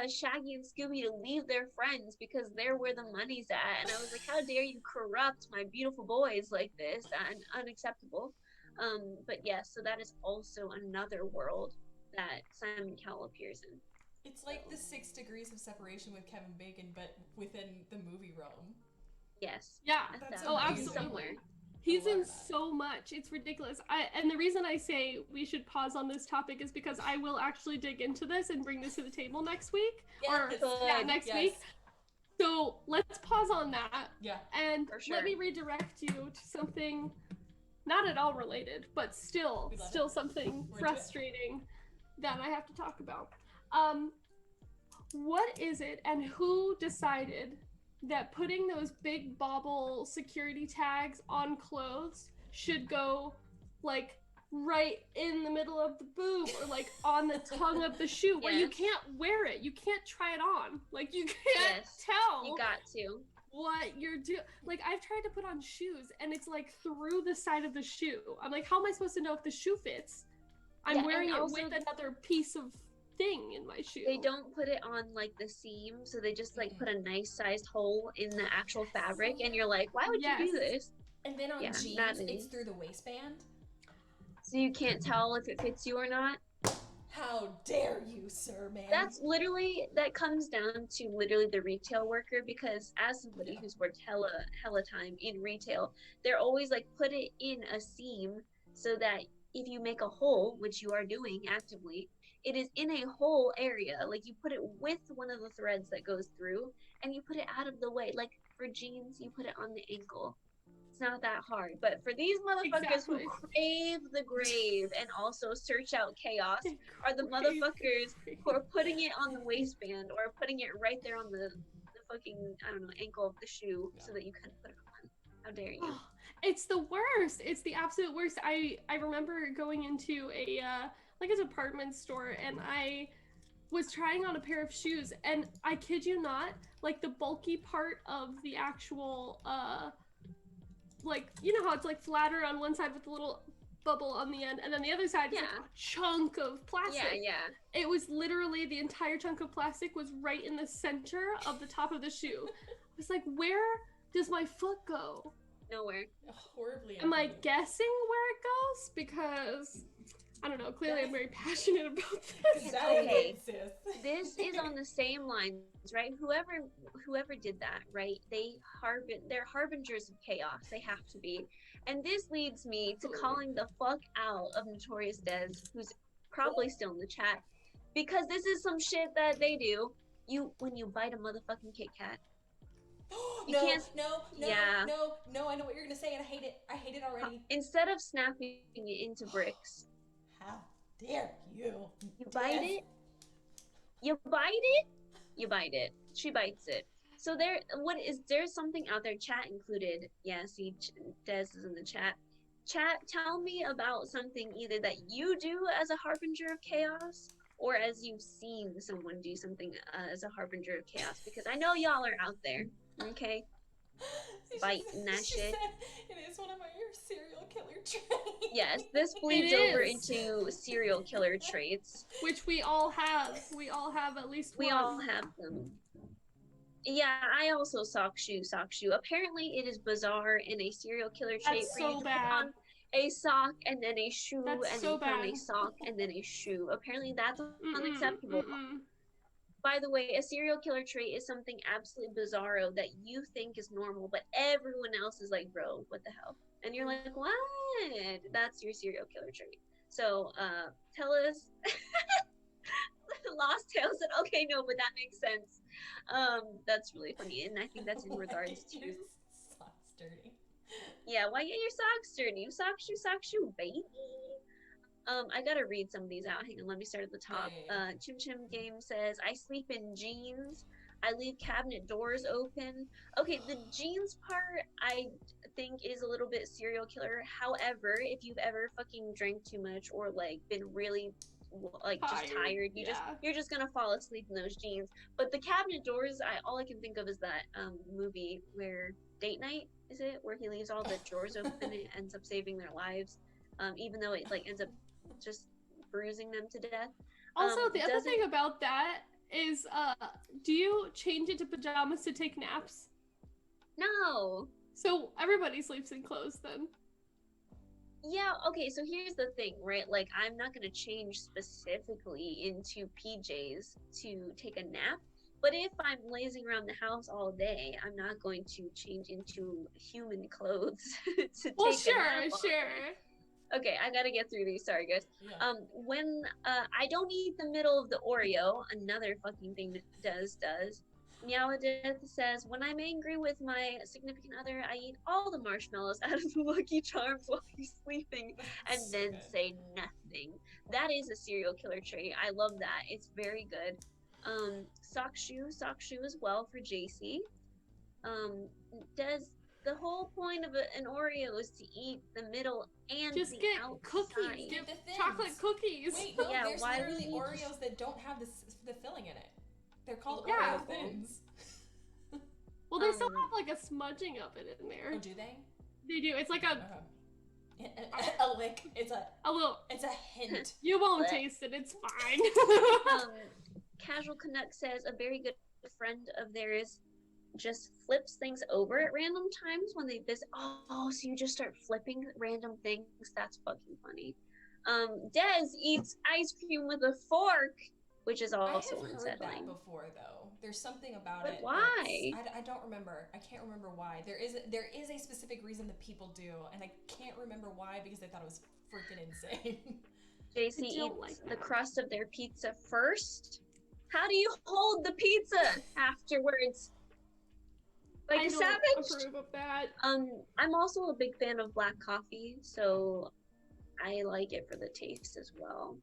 Shaggy and Scooby to leave their friends because they're where the money's at. And I was like, how dare you corrupt my beautiful boys like this? And unacceptable. But yes, so that is also another world that Simon Cowell appears in. It's like the 6 degrees of separation with Kevin Bacon, but within the movie realm. Yes. Yeah. That's Oh, amazing. He's absolutely. somewhere. He's I love in that. so much. It's ridiculous. And the reason I say we should pause on this topic is because I will actually dig into this and bring this to the table next week. Or Yes. yeah, next Yes. week. So let's pause on that. Yeah. And For sure. let me redirect you to something not at all related, but still We love it. something We're into it. frustrating that I have to talk about. What is it and who decided that putting those big bauble security tags on clothes should go like right in the middle of the boob or like on the tongue of the shoe where you Yes. can't wear it, you can't try it on, like you can't Yes. tell You got to. what you're doing. Like I've tried to put on shoes and it's like through the side of the shoe. I'm like, how am I supposed to know if the shoe fits? I'm Yeah, and wearing it also- with another piece of thing in my shoe. They don't put it on like the seam, so they just like put a nice sized hole in the actual fabric, and you're like, why would you do Yes. this? And then on Yeah, jeans, not me. it's through the waistband. So you can't tell if it fits you or not. How dare you, sir, man? That comes down to literally the retail worker, because as somebody Yeah. who's worked hella time in retail, they're always like, put it in a seam so that if you make a hole, which you are doing actively, it is in a whole area. Like you put it with one of the threads that goes through, and you put it out of the way. Like for jeans, you put it on the ankle. It's not that hard. But for these motherfuckers Exactly. who crave the grave and also search out chaos are the motherfuckers who are putting it on the waistband or putting it right there on the fucking, I don't know, ankle of the shoe so that you can put it on. How dare you? It's the worst. It's the absolute worst. I remember going into a like a department store and I was trying on a pair of shoes and I kid you not, like the bulky part of the actual like you know how it's like flatter on one side with a little bubble on the end and then the other side is like Yeah. a chunk of plastic. Yeah. It was literally the entire chunk of plastic was right in the center of the top of the shoe. I was like, where does my foot go? Nowhere. Horribly. Am I inconvenient. guessing where it goes? Because I don't know. Clearly, I'm very passionate about this. Exactly, Okay. sis. This is on the same lines, right? Whoever did that, right? They're harbingers of chaos. They have to be. And this leads me to calling the fuck out of Notorious Des, who's probably still in the chat, because this is some shit that they do. When you bite a motherfucking Kit Kat, You no, can't- no, yeah. no, I know what you're gonna say and I hate it. I hate it already. instead of snapping it into bricks, How dare you? you bite Yes. it. You bite it. You bite it. She bites it. So there's something out there, chat included. Yeah, see, Des is in the chat. Chat, tell me about something either that you do as a harbinger of chaos, or as you've seen someone do something as a harbinger of chaos, because I know y'all are out there. Okay, She biting that she shit. said, it is one of my serial killer traits. Yes, this bleeds It over is. into serial killer traits. Which we all have. We all have at least We one. all have them. Yeah, I also sock shoe. Apparently, it is bizarre and a serial killer trait That's for you so to bad. put on a sock and then a shoe That's and so then put on a bad. sock and then a shoe. Apparently that's Mm-mm, unacceptable. mm-mm. By the way, a serial killer trait is something absolutely bizarro that you think is normal, but everyone else is like, bro, what the hell? And you're like, what? That's your serial killer trait. So tell us. Lost Tales said, okay, no, but that makes sense. That's really funny. And I think that's in regards to, socks dirty. yeah, why get your socks dirty? Sock shoe, baby. I gotta read some of these out. Hang on, let me start at the top. Yeah. Chim Chim Game says, I sleep in jeans. I leave cabinet doors open. Okay, the jeans part I think is a little bit serial killer. However, if you've ever fucking drank too much or like been really like just tired, you're just gonna fall asleep in those jeans. But the cabinet doors, all I can think of is that movie where Date Night, is it, where he leaves all the drawers open and it ends up saving their lives, even though it like ends up just bruising them to death. Also, the other thing about that is, do you change into pajamas to take naps? No. So everybody sleeps in clothes then. Yeah, okay, so here's the thing, right? Like, I'm not gonna change specifically into PJs to take a nap, but if I'm lazing around the house all day, I'm not going to change into human clothes to take a nap. Okay, I gotta get through these. Sorry, guys. Yeah. When I don't eat the middle of the Oreo, another fucking thing that does. Meowadith says, when I'm angry with my significant other, I eat all the marshmallows out of the Lucky Charms while he's sleeping and then say nothing. That is a serial killer trait. I love that. It's very good. Sock shoe as well for JC. Does the whole point of an Oreo is to eat the middle and just the get outside. Cookies. Get the chocolate cookies. Wait, no, there's literally Oreos that don't have the filling in it. They're called Oreo Thins. Well, they still have like a smudging of it in there. Oh, do they? They do. It's like a lick. It's a little. It's a hint. You won't taste it. It's fine. Casual Canuck says a very good friend of theirs just flips things over at random times when they visit. Oh, so you just start flipping random things. That's fucking funny. Des eats ice cream with a fork, which is also unsettling. I have heard that before, though. There's something about it. Why? I don't remember. I can't remember why. There is a specific reason that people do, and I can't remember why because I thought it was freaking insane. JC eats the crust of their pizza first. How do you hold the pizza afterwards? Like I a don't savage? approve of that. I'm also a big fan of black coffee, so I like it for the taste as well.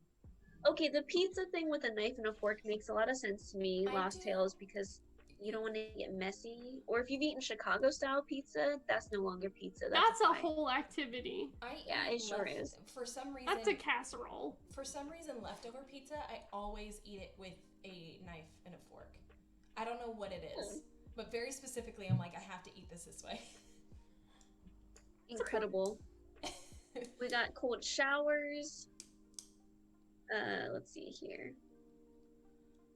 Okay, the pizza thing with a knife and a fork makes a lot of sense to me, Lost Tales, because you don't want to get messy. Or if you've eaten Chicago-style pizza, that's no longer pizza. That's a whole activity. It sure is. For some reason, that's a casserole. For some reason, leftover pizza, I always eat it with a knife and a fork. I don't know what it is, but very specifically, I'm like, I have to eat this way. Incredible. We got cold showers. Let's see here.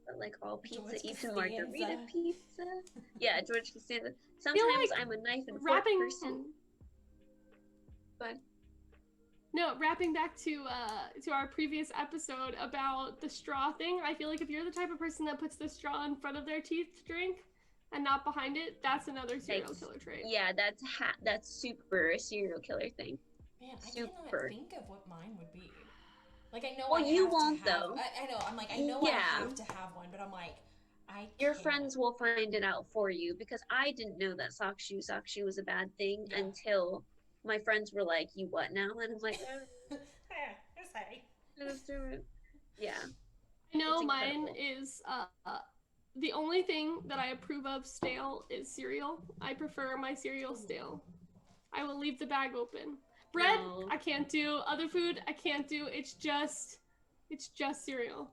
But like all pizza, even margarita pizza. Yeah, George Costanza. Sometimes I'm a knife and fork person. But no, wrapping back to our previous episode about the straw thing, I feel like if you're the type of person that puts the straw in front of their teeth to drink and not behind it, that's another serial killer trait. Yeah, that's super a serial killer thing. Man, I cannot think of what mine would be. Like, I know well, you won't, though. I know, I'm like, I know I have to have one, but I'm like, Your friends will find it out for you, because I didn't know that sock shoe was a bad thing until my friends were like, you what now? And I'm like, let's do it. Yeah. I know mine is, the only thing that I approve of stale is cereal. I prefer my cereal stale. I will leave the bag open. Bread, I can't do. Other food, I can't do. It's just cereal.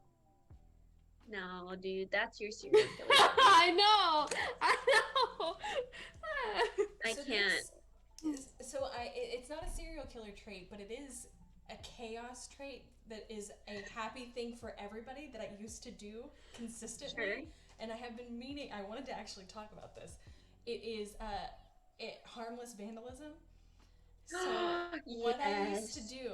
No, dude, that's your serial killer. I know. I can't. It's not a serial killer trait, but it is a chaos trait that is a happy thing for everybody that I used to do consistently. Sure. And I have been meaning, I wanted to actually talk about this. It is harmless vandalism. So what I used to Yes. do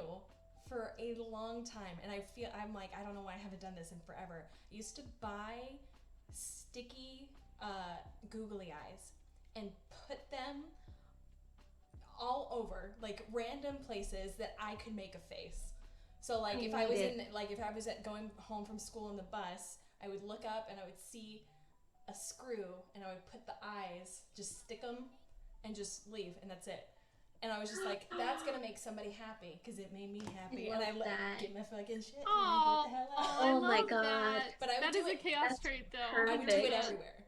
for a long time, and I'm like, I don't know why I haven't done this in forever. I used to buy sticky googly eyes and put them all over, like random places that I could make a face. So like I if I need was it. if I was going home from school in the bus, I would look up and I would see a screw and I would put the eyes, just stick them and just leave, and that's it. And I was just like, that's gonna make somebody happy because it made me happy. I And I love that. get my fucking shit and I Oh, get the hell out. I Oh my love God. that. But I would That do is a it. chaos That's trait, though. I would do it perfect. everywhere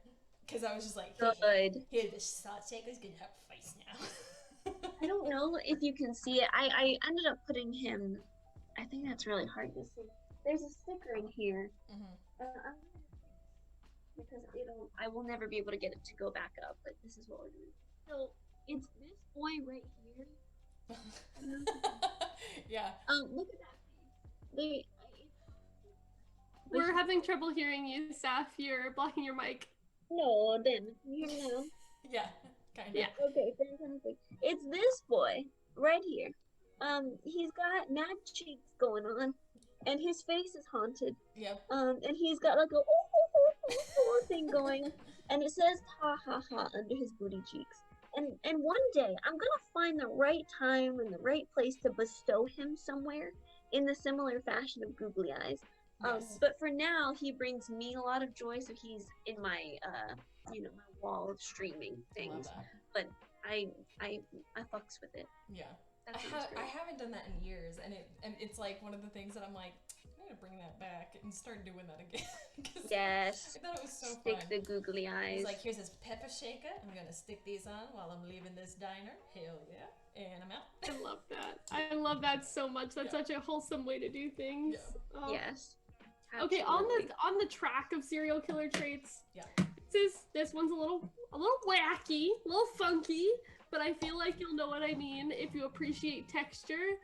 because I was just like, Good. here, the salt shaker's gonna have a face now. I don't know if you can see it. I ended up putting him. I think that's really hard to see. There's a sticker in here. I'm because I will never be able to get it to go back up. But this is what we're doing. So it's this boy right here. Yeah. Look at that face. They. We're having trouble hearing you, Saff. You're blocking your mic. No, then you know. Yeah. Kind of. Yeah. Okay, fantastic. It's this boy right here. He's got mad cheeks going on, and his face is haunted. Yep. And he's got like a thing going, and it says ha ha ha under his booty cheeks. And one day I'm gonna find the right time and the right place to bestow him somewhere in the similar fashion of googly eyes. Yes. But for now, he brings me a lot of joy, so he's in my my wall of streaming Love things. that. But I fucks with it. Yeah. That sounds I great. haven't done that in years, and it's like one of the things that I'm like, I need to bring that back and start doing that again. 'Cause Yes. I thought it was so Stick fun. the googly eyes. He's like, here's this pepper shaker. I'm gonna stick these on while I'm leaving this diner. Hell yeah. And I'm out. I love that. I love that so much. That's Yeah. such a wholesome way to do things. Yeah. Oh. Yes. Okay, Absolutely. on the track of serial killer traits, Yeah. this one's a little wacky, a little funky, but I feel like you'll know what I mean if you appreciate texture.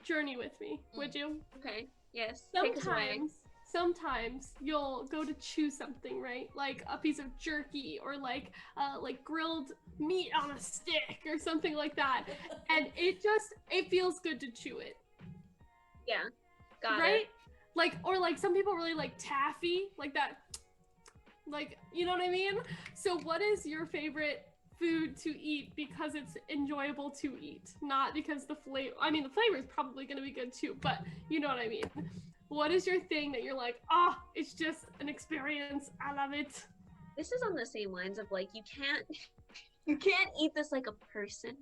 Journey with me, would you? Okay. Yes. Take us away. Sometimes you'll go to chew something, right? Like a piece of jerky or like grilled meat on a stick or something like that, and it feels good to chew it. Yeah. Got Right? it. Like, or like some people really like taffy, like that, like, you know what I mean? So what is your favorite food to eat because it's enjoyable to eat? Not because the flavor, I mean, the flavor is probably going to be good too, but you know what I mean? What is your thing that you're like, it's just an experience, I love it? This is on the same lines of like you can't eat this like a person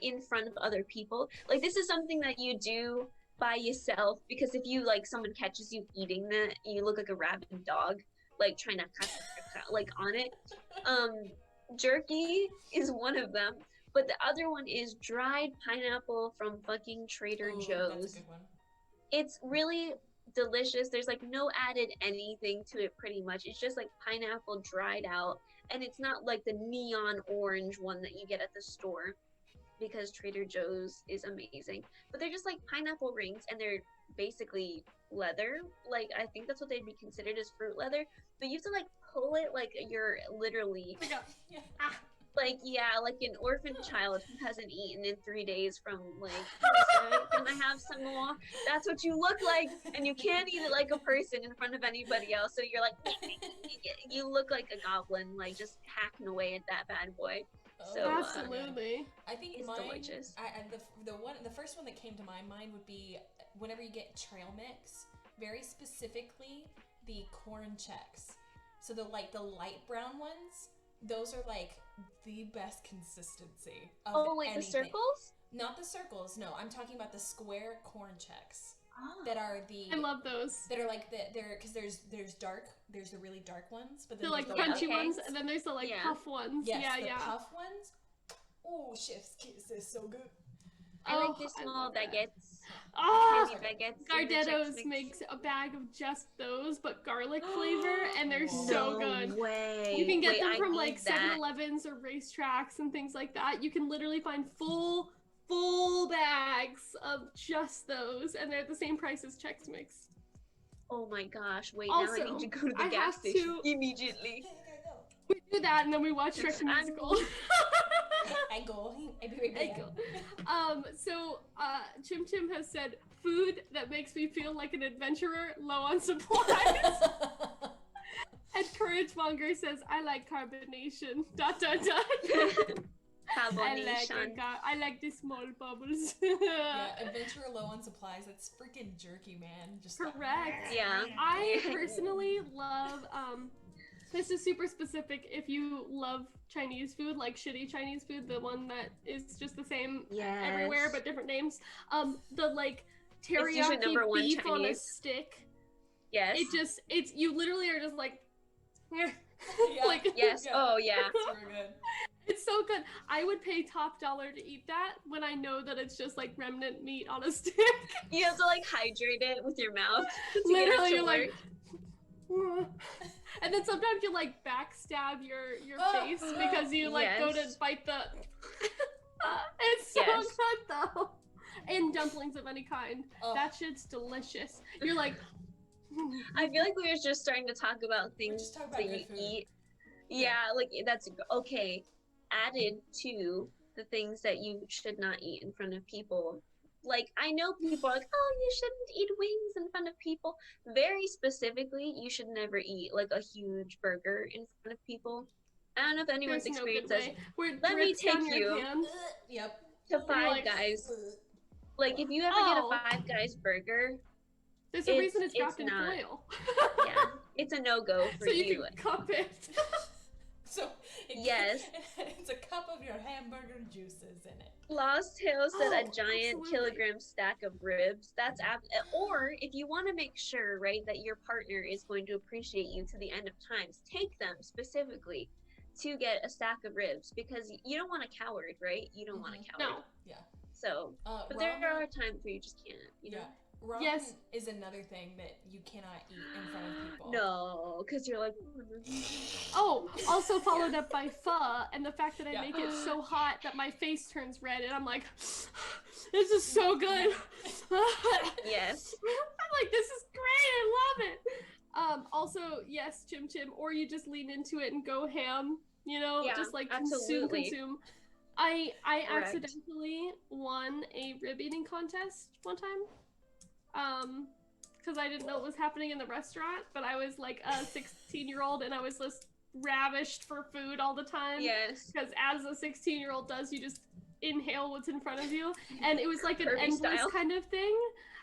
in front of other people. Like this is something that you do by yourself, because if you like someone catches you eating that, you look like a rabid dog like trying to like on it. Jerky is one of them, but the other one is dried pineapple from fucking Trader Ooh, Joe's. that's a good one. It's really delicious. There's like no added anything to it pretty much. It's just like pineapple dried out, and it's not like the neon orange one that you get at the store, because Trader Joe's is amazing. But they're just like pineapple rings, and they're basically leather. Like I think that's what they'd be considered as fruit leather. But you have to like pull it like you're literally Yeah. like like an orphan child who hasn't eaten in 3 days from like, can I have some more? That's what you look like, and you can't eat it like a person in front of anybody else. So you're like, you look like a goblin, like just hacking away at that bad boy. So, Absolutely. I think it's mine, delicious. the first one that came to my mind would be whenever you get trail mix, very specifically the corn checks. So the light brown ones, those are like the best consistency of like anything. the circles? Not the circles, no. I'm talking about the square corn checks Oh. that are the. I love those. That are like they're because there's the really dark ones, but then The like there's crunchy okay. ones, and then there's the like Yeah. puff ones. Yes, Yeah, the yeah. puff ones. Oh, chef's kiss, they're so good. I like the small love that. baguettes. Oh, Candy baguettes. in the Chex Gardetto's Mix. makes a bag of just those, but garlic flavor, and they're so No good. way. You can get Wait, them I from need like that. 7-Elevens or racetracks and things like that. You can literally find full bags of just those, and they're at the same price as Chex Mix. Oh my gosh! Wait, Also, now I need to go to the I gas have station to- immediately. We do that and then we watch Shrek the Musical. I go. I be right back. So Chim Chim has said food that makes me feel like an adventurer low on supplies. And Courage Monger says, I like carbonation. ... I like the small bubbles. Yeah, adventurer low on supplies. That's freaking jerky, man. Just correct. Yeah. I personally love this is super specific if you love Chinese food, like shitty Chinese food, the one that is just the same everywhere but different names. The like teriyaki beef Chinese. On a stick. Yes. It's you literally are just like yeah. like yes. Oh yeah. It's very good. It's so good. I would pay top dollar to eat that when I know that it's just like remnant meat on a stick. You have to like hydrate it with your mouth. Literally, you're like, and then sometimes you like backstab your face because you like go to bite the. It's so good though. And dumplings of any kind. That shit's delicious. You're like. I feel like we were just starting to talk about things that you eat. Yeah, like that's okay. Added to the things that you should not eat in front of people. Like, I know people are like, oh, you shouldn't eat wings in front of people. Very specifically, you should never eat like a huge burger in front of people. I don't know if anyone's experienced this. Let me take you to Five Guys. Like, if you ever get a Five Guys burger, there's a reason it's wrapped in foil. Yeah, it's a no-go for you. So you can cup it. So yes, it's a cup of your hamburger juices in it. Lost Tales said a giant kilogram stack of ribs. That's or if you want to make sure, right, that your partner is going to appreciate you to the end of times, take them specifically to get a stack of ribs because you don't want a coward, right? You don't want a coward. No. Yeah. So, but there are times where you just can't, you know. Ramen is another thing that you cannot eat in front of people. No, because you're like. Oh, also followed up by pho, and the fact that I make it so hot that my face turns red, and I'm like, this is so good. Yes. I'm like, this is great. I love it. Also, yes, Chim Chim, or you just lean into it and go ham. You know, just like consume. I accidentally won a rib eating contest one time. Because I didn't know what was happening in the restaurant, but I was like a 16-year-old and I was just ravished for food all the time. Yes. Because as a 16-year-old does, you just inhale what's in front of you. And it was like an endless kind of thing.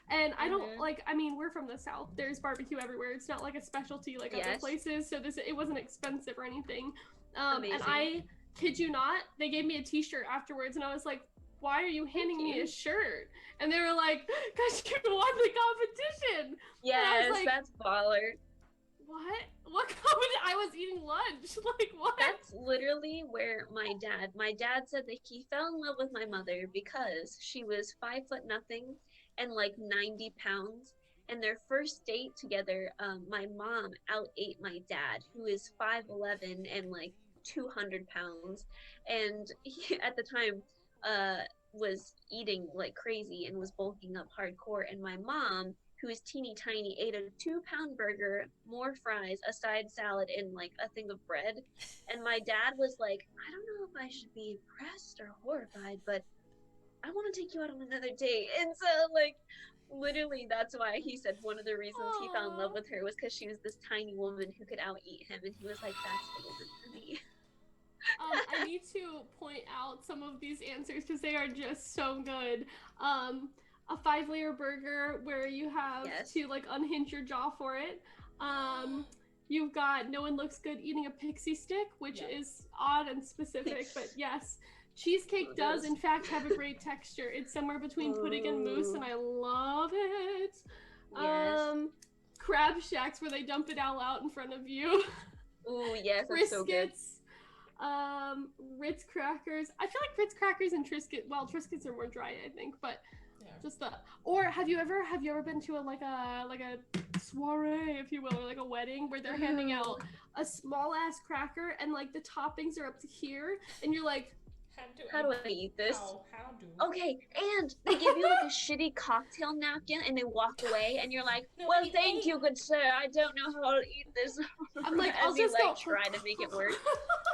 And I don't like, I mean, we're from the South. There's barbecue everywhere. It's not like a specialty like other places. So it wasn't expensive or anything. And I kid you not, they gave me a t-shirt afterwards and I was like, why are you handing me a shirt? And they were like, because you won the competition. Yes, like, that's baller. What competition? I was eating lunch. Like, what? That's literally where my dad said that he fell in love with my mother because she was 5'0" and like 90 pounds. And their first date together, my mom outate my dad, who is 5'11" and like 200 pounds. And he, at the time, was eating like crazy and was bulking up hardcore, and my mom, who is teeny tiny, ate a 2-pound burger, more fries, a side salad, and like a thing of bread. And my dad was like, I don't know if I should be impressed or horrified, but I want to take you out on another date. And so like literally that's why he said one of the reasons he fell in love with her was because she was this tiny woman who could out eat him, and he was like, that's the woman for me. I need to point out some of these answers because they are just so good. A 5-layer burger where you have to like unhinge your jaw for it. You've got no one looks good eating a pixie stick, which is odd and specific, but yes. Cheesecake does in fact have a great texture. It's somewhere between pudding and mousse, and I love it. Crab Shacks where they dump it all out in front of you. Ooh, yes, that's so good. Ritz crackers. I feel like Ritz crackers and Triscuits are more dry, I think, but just the. Or have you ever been to a soiree, if you will, or like a wedding where they're handing out a small ass cracker and like the toppings are up to here, and you're like, How do I eat this? How do? Okay, and they give you like a shitty cocktail napkin and they walk away and you're like, No, well, I need thank 8. you, good sir. I don't know how to eat this. I'm like, I'll As you just like go. try to make it work.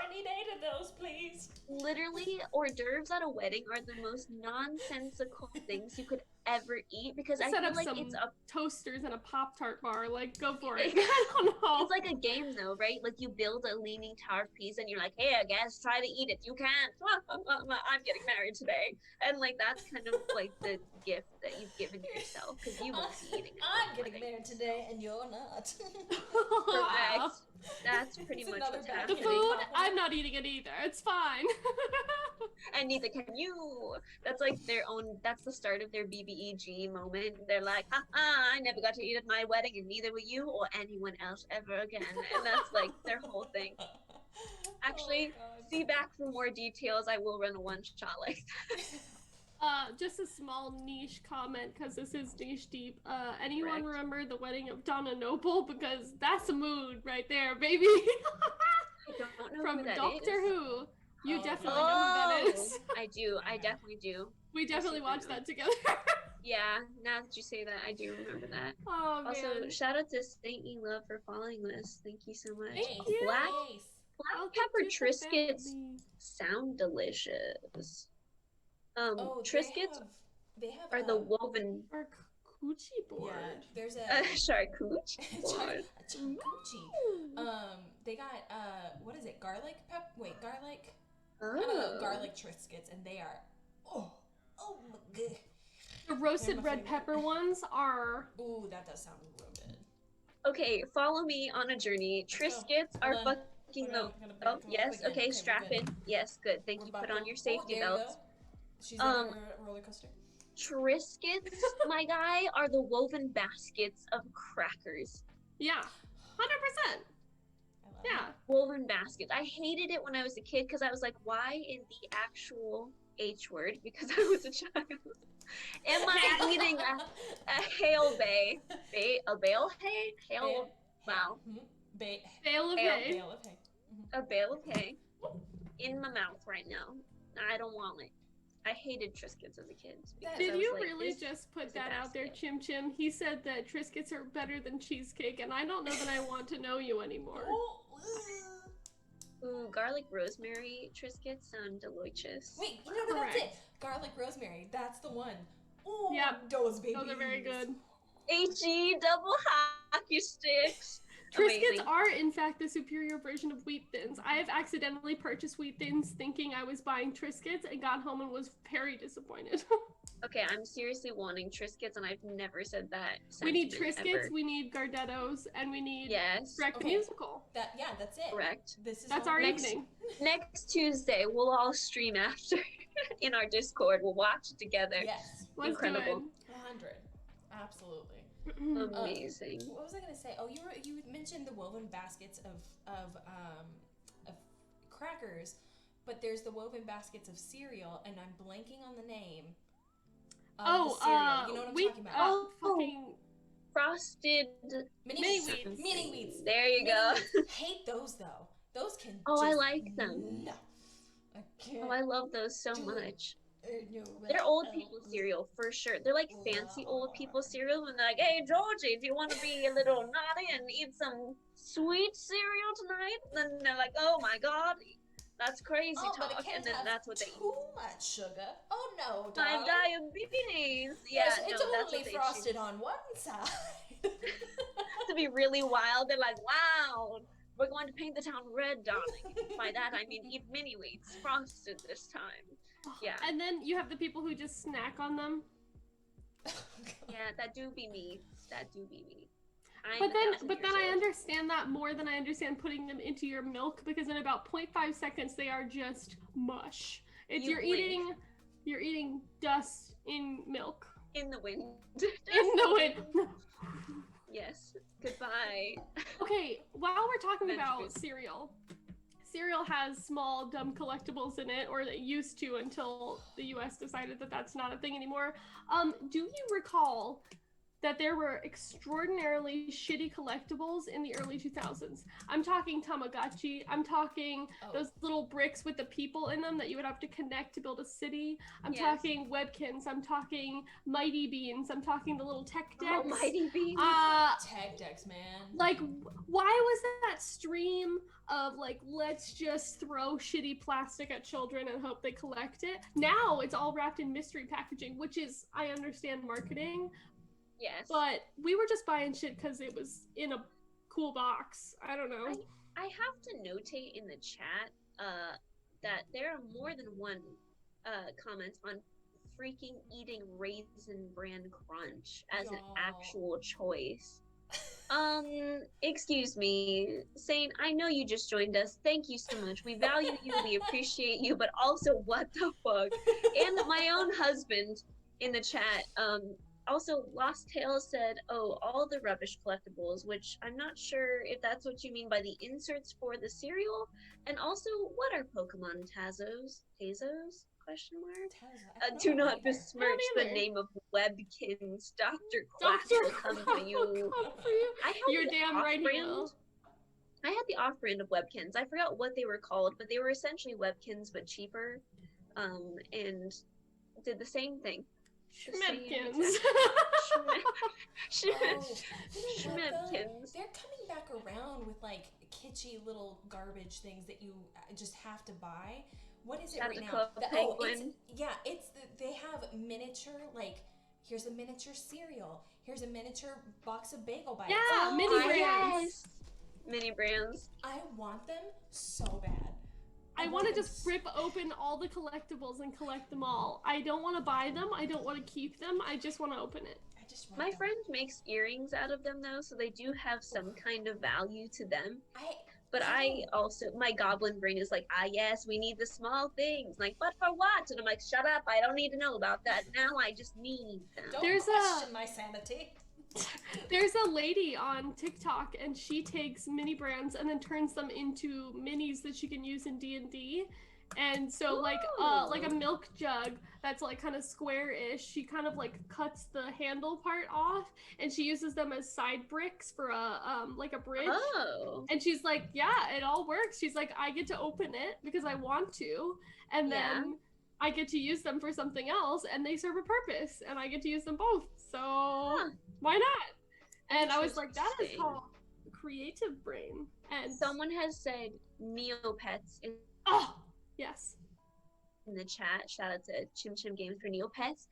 I need 8 of those, please. Literally, hors d'oeuvres at a wedding are the most nonsensical things you could ever eat because I Set feel up like some it's a toasters and a Pop-Tart bar. Like, go for it. I don't know. it's like a game though, right? Like you build a leaning tower of Pisa and you're like, hey, I guess try to eat it. You can't. I'm getting married today. And like that's kind of like the gift that you've given yourself because you won't be eating it. I'm getting married today and you're not. Correct. That's pretty It's much another what's bad The happening. food, I'm not eating it either. It's fine. And neither can you. That's like their own. That's the start of their BBEG moment. They're like, I never got to eat at my wedding, and neither will you or anyone else ever again. And that's like their whole thing. Actually, see back for more details. I will run a one shot like that. Just a small niche comment because this is niche deep. Anyone Correct. remember the wedding of Donna Noble? Because that's a mood right there, baby. I don't know From who that Doctor is. Who. You Oh, definitely yeah. know who that is. I do. I definitely do. We definitely super watched know. that together. Yeah, now that you say that, I do remember that. Oh, Also, man. shout out to Saint E Love for following us. Thank you so much. Nice, you. Black nice. Welcome pepper to the Triscuits family. sound delicious. Oh, Triscuits they have are the woven Our coochie board. Yeah, there's a charcuterie board. charcuterie. They got what is it? Garlic garlic. I don't know, Oh. garlic Triscuits, and they are oh my god. The roasted They're my red favorite. pepper ones are. Ooh, that does sound real good. Okay, follow me on a journey. Triscuits are Hold on. fucking Hold on, the. I'm gonna Oh, come yes. up again. Okay, we're strap good. in. Yes, good. Thank We're you. about Put to on go. your safety there belts. You go. She's in a roller coaster. Triscuits, my guy, are the woven baskets of crackers. Yeah. 100%. I love Yeah. Woven baskets. I hated it when I was a kid because I was like, why in the actual H word? Because I was a child. Am I eating a hail bay? A bale hay? Hail. Wow. Bale of Ale. hay. Bale of hay. A bale of hay in my mouth right now. I don't want it. I hated Triscuits as a kid. because Did I was you like, really this just put is a that out there, basket. Chim Chim? He said that Triscuits are better than cheesecake, and I don't know that I want to know you anymore. Ooh, garlic rosemary Triscuits sound delicious. Wait, you know that's it. Correct. Garlic rosemary. That's the one. Ooh, Yep. those babies. Those are very good. HE double hockey sticks. Triscuits Amazing. are, in fact, the superior version of wheat thins. I have accidentally purchased wheat thins thinking I was buying Triscuits and got home and was very disappointed. Okay, I'm seriously wanting Triscuits, and I've never said that. We need sentiment Triscuits, ever. we need Gardettos, and we need Yes, Shrek the Okay. Musical. That's it. correct. This is That's what our we- Next- evening. Next Tuesday, we'll all stream after in our Discord. We'll watch it together. Yes. Let's Incredible. 100. Absolutely. do it. Amazing. What was I gonna say? Oh, you mentioned the woven baskets of crackers, but there's the woven baskets of cereal, and I'm blanking on the name. Of the cereal. You know what I'm talking about? Oh. Fucking Frosted. Mini Mini wheats. wheats. Mini wheats. There you Mini go. wheats. Hate those though. Those can. Oh, I just- like them. No. I can't. Oh, I love those so Do it. much. No, They're old people cereal for sure. They're like fancy old people cereal, and they're like, "Hey, Georgie, do you want to be a little naughty and eat some sweet cereal tonight?" And then they're like, "Oh my God, that's crazy Oh, but it talk," can't and then have that's what they eat. too much sugar. Oh no, My darling. diabetes. Yeah, Yes, no, it's that's only what they frosted choose. on one side. To be really wild, they're like, "Wow, we're going to paint the town red, darling." By that I mean eat mini wheats, frosted this time. Yeah. And then you have the people who just snack on them. Yeah, that do be me. That do be me. I'm But then, 1,000 but then years I old. understand that more than I understand putting them into your milk because in about 0.5 seconds they are just mush. It's You you're blink. eating dust in milk. In the wind. In the wind. Yes. Goodbye. Okay, while we're talking Veg about food. cereal has small dumb collectibles in it, or it used to until the US decided that that's not a thing anymore. Do you recall that there were extraordinarily shitty collectibles in the early 2000s. I'm talking Tamagotchi. I'm talking those little bricks with the people in them that you would have to connect to build a city. I'm talking Webkins. I'm talking Mighty Beans. I'm talking the little tech decks. Oh, Mighty Beans. Tech decks, man. Like, why was that stream of like, let's just throw shitty plastic at children and hope they collect it? Now it's all wrapped in mystery packaging, which is, I understand marketing. Yes. But we were just buying shit because it was in a cool box. I don't know. I have to notate in the chat that there are more than one comment on freaking eating Raisin Bran Crunch as an actual choice. Excuse me, Saint, I know you just joined us. Thank you so much. We value you, we appreciate you, but also what the fuck? And my own husband in the chat, also, Lost Tales said, oh, all the rubbish collectibles, which I'm not sure if that's what you mean by the inserts for the cereal. And also, what are Pokemon Tazos? Tazos? Question mark? Do not besmirch the name of Webkins. Dr. Quack will come for you. You're damn right, I had the off-brand of Webkins. I forgot what they were called, but they were essentially Webkins, but cheaper. And did the same thing. Schmebkins. Schmebkins. They're coming back around with like kitschy little garbage things that you just have to buy. What is it right now? They have miniature, like, here's a miniature cereal. Here's a miniature box of bagel bites. Yeah, mini brands. Yes. Mini brands. I want them so bad. I want to just rip open all the collectibles and collect them all. I don't want to buy them. I don't want to keep them. I just want to open it. My friend makes earrings out of them, though, so they do have some kind of value to them. But I also, my goblin brain is like, yes, we need the small things. Like, but for what? And I'm like, shut up, I don't need to know about that. Now I just need them. Don't question my sanity. There's a lady on TikTok, and she takes mini brands and then turns them into minis that she can use in D&D. And so, like a milk jug that's like kind of square-ish, she kind of like cuts the handle part off, and she uses them as side bricks for a like a bridge. And she's like, yeah, it all works. She's like, I get to open it because I want to, and then I get to use them for something else, and they serve a purpose, and I get to use them both. So why not? And I was like, that is called creative brain. And someone has said Neopets. Yes. In the chat, shout out to Chim Chim Games for Neopets.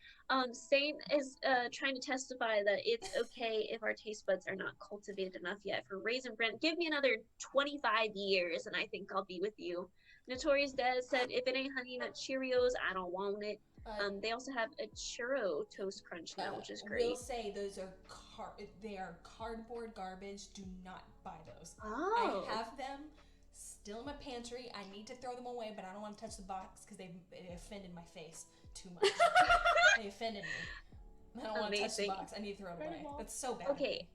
Saint is trying to testify that it's okay if our taste buds are not cultivated enough yet for Raisin Bran. Give me another 25 years, and I think I'll be with you. Notorious Dad said, if it ain't Honey Nut Cheerios, I don't want it. They also have a churro toast crunch now, which is great. We'll say those are they are cardboard garbage. Do not buy those. Oh. I have them still in my pantry. I need to throw them away, but I don't want to touch the box because they offended my face too much. They offended me. I don't want to touch the box. I need to throw it away. That's so bad. Okay,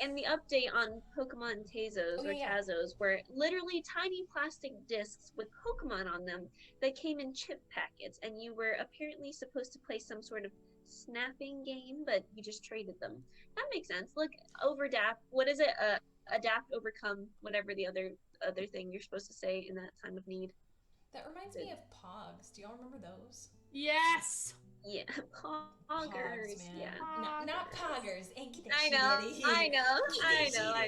and the update on Pokemon Tazos were literally tiny plastic discs with Pokemon on them that came in chip packets, and you were apparently supposed to play some sort of snapping game, but you just traded them. That makes sense. Look, overadapt. What is it? Adapt, overcome, whatever the other thing you're supposed to say in that time of need. That reminds me of Pogs. Do y'all remember those? Yes. Yeah, Poggers. Yeah, not Poggers. I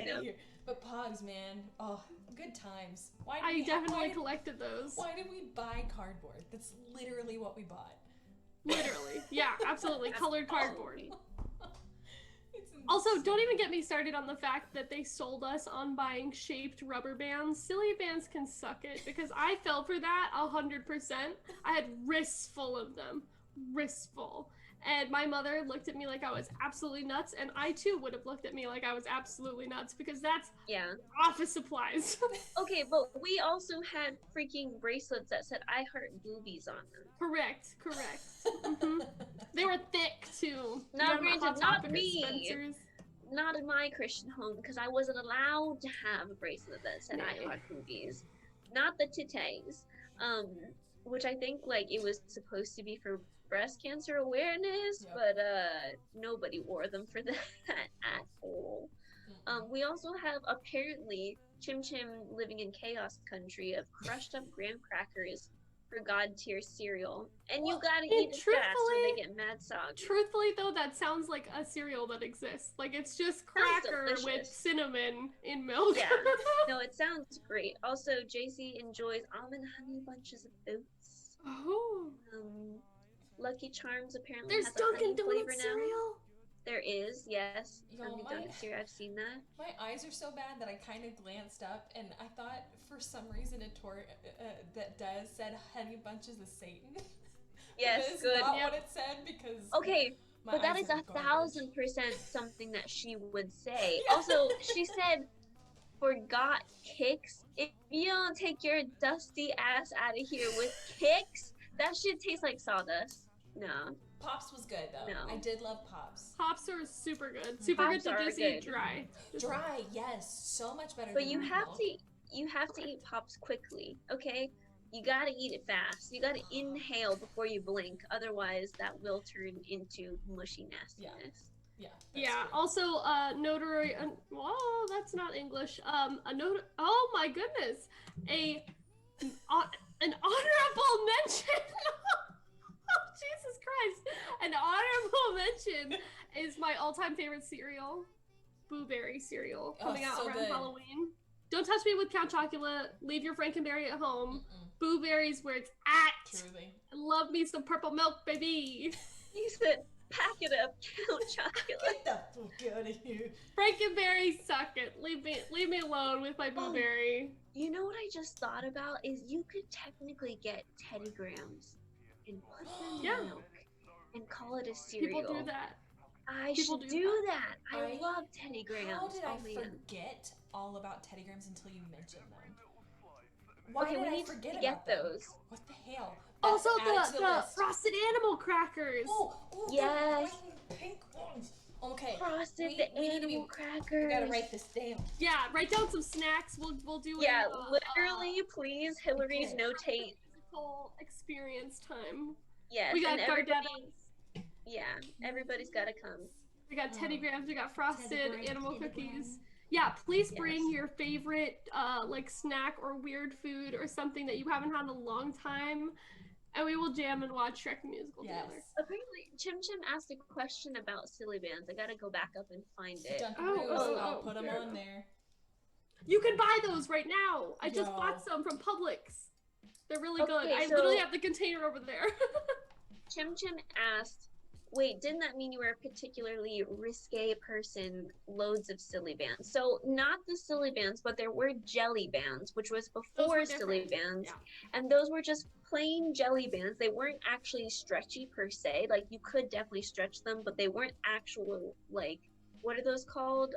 know. But Pogs, man. Oh, good times. I definitely collected those. Why did we buy cardboard? That's literally what we bought. Literally. Yeah, absolutely. Colored cardboard. Also, don't even get me started on the fact that they sold us on buying shaped rubber bands. Silly bands can suck it, because I fell for that 100%. I had wrists full of them. Wrists full. And my mother looked at me like I was absolutely nuts, and I too would have looked at me like I was absolutely nuts, because that's office supplies. Okay, but we also had freaking bracelets that said I heart boobies on them. Correct. Mm-hmm. They were thick too. Now, granted, not me. Not in my Christian home, because I wasn't allowed to have a bracelet that said I heart boobies. Not the titties. which I think like it was supposed to be for breast cancer awareness, Yep. but nobody wore them for that at all. Mm-mm. We also have apparently Chim Chim living in chaos country of crushed up graham crackers for god tier cereal, and you What? gotta And eat it fast or they get mad soggy. truthfully though, that sounds like a cereal that exists. Like it's just Sounds cracker with delicious. cinnamon in milk. Yeah, no, it sounds great. Also, JC enjoys almond honey bunches of oats. Oh, Lucky Charms apparently there's has a honey Dunkin' flavor Donuts now. cereal. There is, yes, Yo, Dunkin' Donuts cereal. I've seen that. My eyes are so bad that I kind of glanced up and I thought for some reason a tour that does said honey bunches of Satan. Yes, That is good. not Yep. what it said because Okay, my but that eyes is are garbage. 1,000% something that she would say. Yeah. Also, she said, "Forgot kicks. If you don't take your dusty ass out of here with kicks, that shit tastes like sawdust." No, Pops was good though. No. I did love Pops. Pops are super good. Super Pops good to are just good. eat dry. Just- Dry, yes, so much better. but than you with have milk. to eat pops quickly, okay? You gotta eat it fast. You gotta inhale before you blink, otherwise that will turn into mushy nastiness. Yeah. That's Yeah. true. Also, notary. Whoa, that's not English. A note. Oh my goodness. An honorable mention. Oh, Jesus Christ. An honorable mention is my all-time favorite cereal, Blueberry cereal, Oh, coming out so around good. Halloween. Don't touch me with Count Chocula. Leave your Frankenberry at home. Mm-mm. Blueberry's where it's at. Truly. Love me some purple milk, baby. You said, "Pack it up, Count Chocula." Get the fuck out of here. Frankenberry, suck it. Leave me alone with my blueberry. You know what I just thought about is you could technically get Teddy Grahams and put them Yeah. in milk and call it a cereal. People do that. I People should do do that. I I- love Teddy Grahams. How did I Oh, man. forget all about Teddy Grahams until you mentioned them? Why Okay, did we I need forget to get about them? those. What the hell? Also, That's added to the list. frosted animal crackers. Oh, Yes. the green pink ones. Okay. Frosted we the need to animal be- crackers. We gotta write this down. Yeah, write down some snacks. We'll do Yeah, a, literally, please, Hillary's Okay. notate. physical experience time. Yes, We got and everybody. Gardettas. Yeah, everybody's gotta come. We got Teddy Oh. Grahams. We got frosted Teddy Grahams, animal Teddy cookies. Grahams. Yeah, please bring Yes. your favorite like snack or weird food or something that you haven't had in a long time, and we will jam and watch Shrek the Musical together. Yes. Apparently, Chim Chim asked a question about silly bands. I gotta go back up and find it. Dunkaroos, Oh, I'll put them sure. on there. You can buy those right now. I just Yo. bought some from Publix. They're really good. Okay, I so- literally have the container over there. Chim Chim asked, "Wait, didn't that mean you were a particularly risque person? Loads of silly bands." So not the silly bands, but there were jelly bands, which was before silly different. bands, Yeah. and those were just plain jelly bands. They weren't actually stretchy per se. Like you could definitely stretch them, but they weren't actual like. What are those called?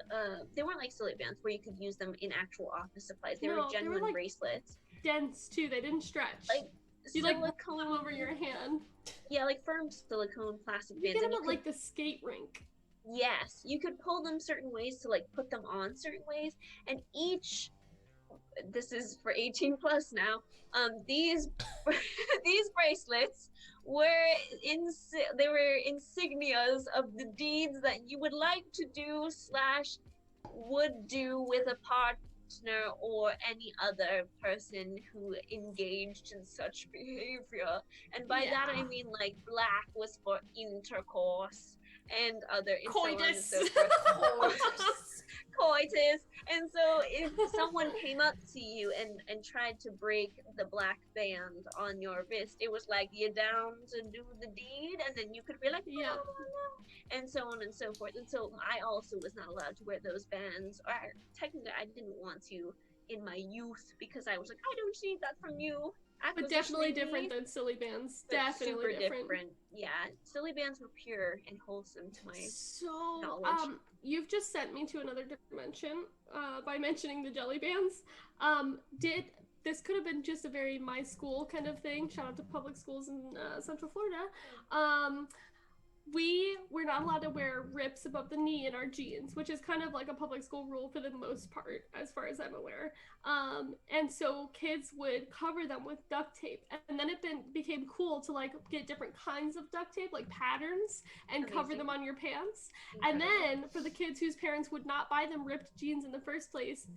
They weren't like silly bands where you could use them in actual office supplies. They No, were they were genuine like- bracelets. Dense too. They didn't stretch. Like you like roll silicone them over your hand. Yeah, like firm silicone plastic You bands. get and them you at like the skate rink. Yes, you could pull them certain ways to like put them on certain ways, and each. This is for 18 plus now. These these bracelets were they were insignias of the deeds that you would like to do / would do with a partner or any other person who engaged in such behavior. And by that I Yeah. mean like black was for intercourse and other and so on and Coitus. so forth. Coitus. And so if someone came up to you and tried to break the black band on your wrist, it was like you're down to do the deed, and then you could be like, Yeah. and so on and so forth. And so I also was not allowed to wear those bands, or technically I didn't want to in my youth because I was like, I don't need that from you. But definitely Acquisitionally, different than silly bands. but Definitely super different. Yeah, silly bands were pure and wholesome to my. So, knowledge. you've just sent me to another dimension by mentioning the jelly bands. This could have been just a very my school kind of thing. Shout out to public schools in Central Florida. we were not allowed to wear rips above the knee in our jeans, which is kind of like a public school rule for the most part, as far as I'm aware. And so kids would cover them with duct tape, and then it became cool to like get different kinds of duct tape, like patterns, and cover them on your pants. Incredible. And then for the kids whose parents would not buy them ripped jeans in the first place,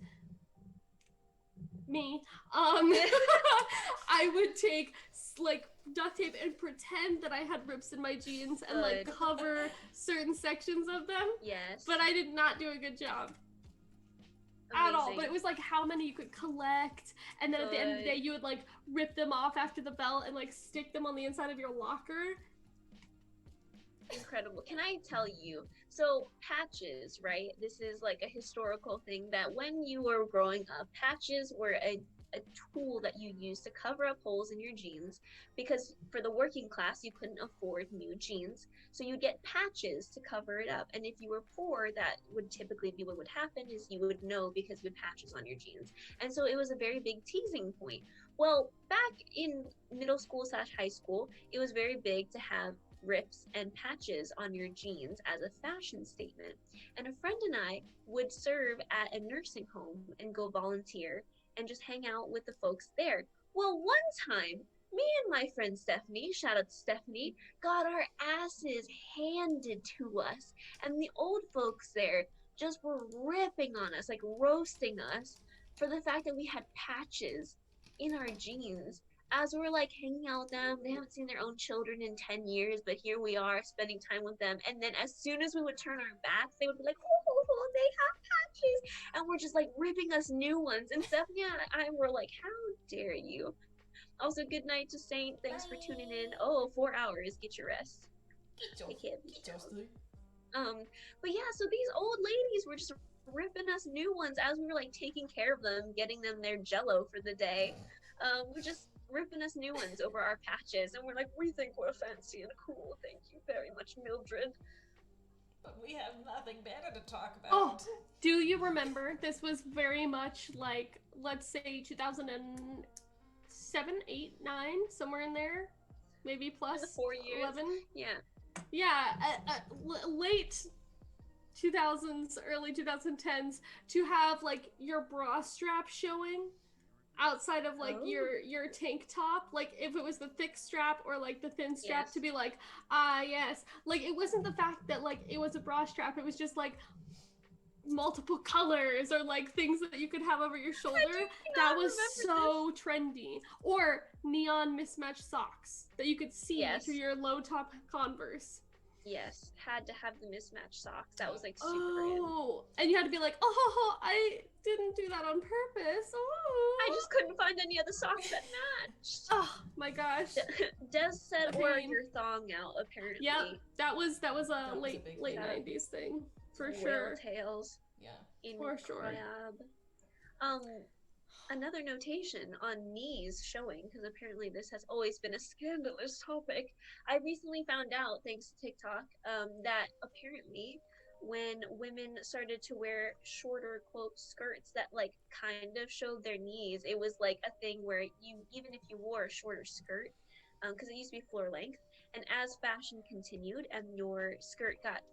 me, I would take like duct tape and pretend that I had rips in my jeans and like cover certain sections of them. Yes. But I did not do a good job. At all. But it was like how many you could collect, and then at the end of the day you would like rip them off after the belt and like stick them on the inside of your locker. Incredible. Can I tell you, so patches, right? This is like a historical thing that when you were growing up, patches were a tool that you used to cover up holes in your jeans, because for the working class you couldn't afford new jeans, so you'd get patches to cover it up. And if you were poor, that would typically be what would happen, is you would know because you had patches on your jeans. And so it was a very big teasing point. Well, back in middle school / high school, it was very big to have rips and patches on your jeans as a fashion statement. And a friend and I would serve at a nursing home and go volunteer and just hang out with the folks there. Well, one time, me and my friend Stephanie, shout out to Stephanie, got our asses handed to us. And the old folks there just were ripping on us, like roasting us for the fact that we had patches in our jeans. As we're like hanging out with them, they haven't seen their own children in 10 years, but here we are spending time with them. And then as soon as we would turn our backs, they would be like, oh, they have patches. And we're just like ripping us new ones. And Stephanie and I were like, how dare you? Also, good night to Saint. Thanks for tuning in. Oh, 4 hours. Get your rest. Take care. But yeah, so these old ladies were just ripping us new ones as we were like taking care of them, getting them their jello for the day. We're just ripping us new ones over our patches, and we're like, we think we're fancy and cool. Thank you very much, Mildred. But we have nothing better to talk about. Oh, do you remember? This was very much like, let's say 2007, 8, 9, somewhere in there, maybe plus the 4 years. 11. Yeah, late 2000s, early 2010s, to have like your bra strap showing outside of like your tank top, like if it was the thick strap or like the thin strap, to be like, yes, like it wasn't the fact that like it was a bra strap, it was just like multiple colors or like things that you could have over your shoulder. That was so trendy. Or neon mismatched socks that you could see through your low top Converse. Yes, had to have the mismatched socks. That was like super in. And you had to be like, oh, I didn't do that on purpose. Oh, I just couldn't find any other socks that matched. Oh my gosh. Des said, wear your thong out, apparently. Yep, that was a late 90s thing, for sure. Tails. Yeah. For sure. Another notation on knees showing, because apparently this has always been a scandalous topic. I recently found out, thanks to TikTok, that apparently when women started to wear shorter, quote, skirts that like kind of showed their knees, it was like a thing where you, even if you wore a shorter skirt, because it used to be floor length, and as fashion continued and your skirt got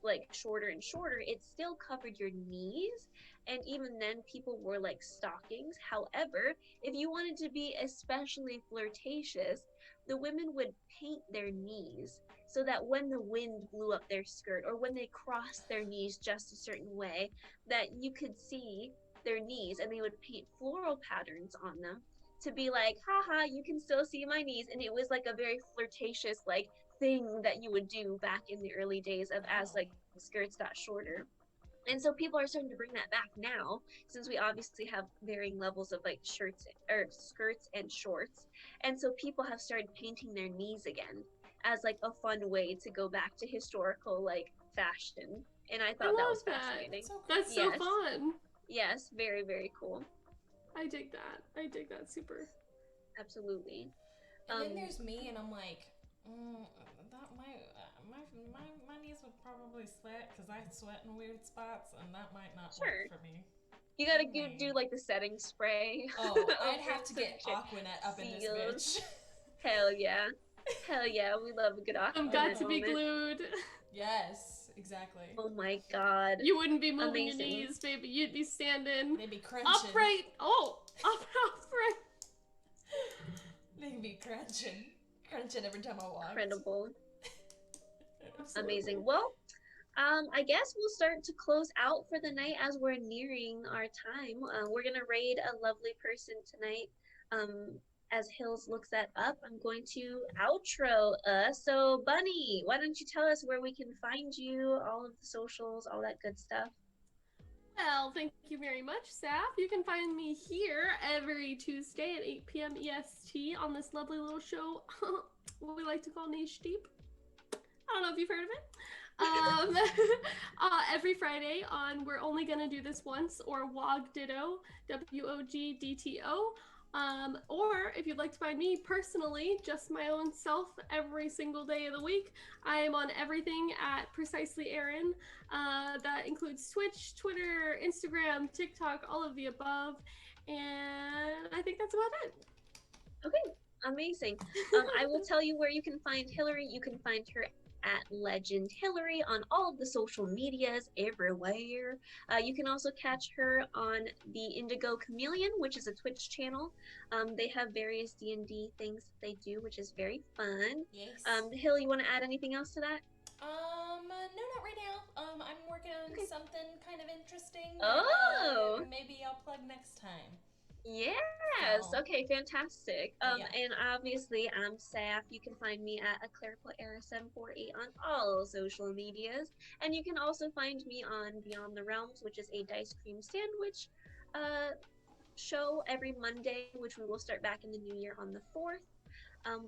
like shorter and shorter, it still covered your knees, and even then people wore like stockings. However, if you wanted to be especially flirtatious, the women would paint their knees so that when the wind blew up their skirt or when they crossed their knees just a certain way, that you could see their knees, and they would paint floral patterns on them to be like, haha, you can still see my knees. And it was like a very flirtatious like thing that you would do back in the early days of as like skirts got shorter. And so people are starting to bring that back now, since we obviously have varying levels of like shirts or skirts and shorts. And so people have started painting their knees again as like a fun way to go back to historical like fashion. And I thought that was fascinating. That's so fun. Yes, very, very cool. I dig that super. Absolutely. And then there's me, and I'm like, my knees would probably sweat because I sweat in weird spots, and that might not work for me. You gotta do like the setting spray. Oh, I'd have to get Aquanet up in this bitch. Hell yeah. Hell yeah, we love a good I'm Aquanet got to be moment. glued. Yes, exactly. Oh my god. You wouldn't be moving your Amazing. knees, baby. You'd be standing They'd be crunching. upright. Oh, upright. They'd be crunching every time I walked. Incredible. Absolutely. Amazing. Well, I guess we'll start to close out for the night as we're nearing our time. We're gonna raid a lovely person tonight. As Hills looks that up, I'm going to outro us. So, Bunny, why don't you tell us where we can find you, all of the socials, all that good stuff? Well, thank you very much, Saff. You can find me here every Tuesday at 8 p.m. EST on this lovely little show what we like to call Niche Deep. I don't know if you've heard of it. Every Friday on We're Only Gonna Do This Once, or WOG Ditto, WOGDTO. Or if you'd like to find me personally, just my own self, every single day of the week, I am on everything at Precisely Erin. That includes Twitch, Twitter, Instagram, TikTok, all of the above. And I think that's about it. Okay, amazing. I will tell you where you can find Hillary. You can find her at Legend Hillary on all of the social medias everywhere. You can also catch her on the Indigo Chameleon, which is a Twitch channel. They have various D&D things that they do, which is very fun. Yes. Hill, you want to add anything else to that? No, not right now. I'm working on something kind of interesting. Oh! Maybe I'll plug next time. Yes. So. Okay, fantastic. Yeah. And obviously I'm Saff. You can find me at a clerical era 748 on all social medias. And you can also find me on Beyond the Realms, which is a Dice Cream Sandwich show every Monday, which we will start back in the new year on the 4th.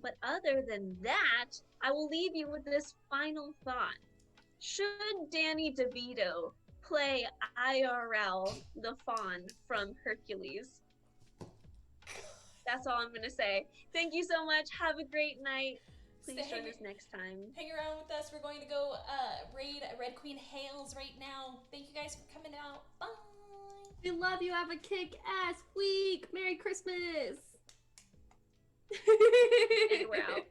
But other than that, I will leave you with this final thought. Should Danny DeVito play IRL the Fawn from Hercules? That's all I'm gonna say. Thank you so much. Have a great night. Please join us next time. Hang around with us. We're going to go raid Red Queen Hales right now. Thank you guys for coming out. Bye. We love you. Have a kick-ass week. Merry Christmas. And we're out.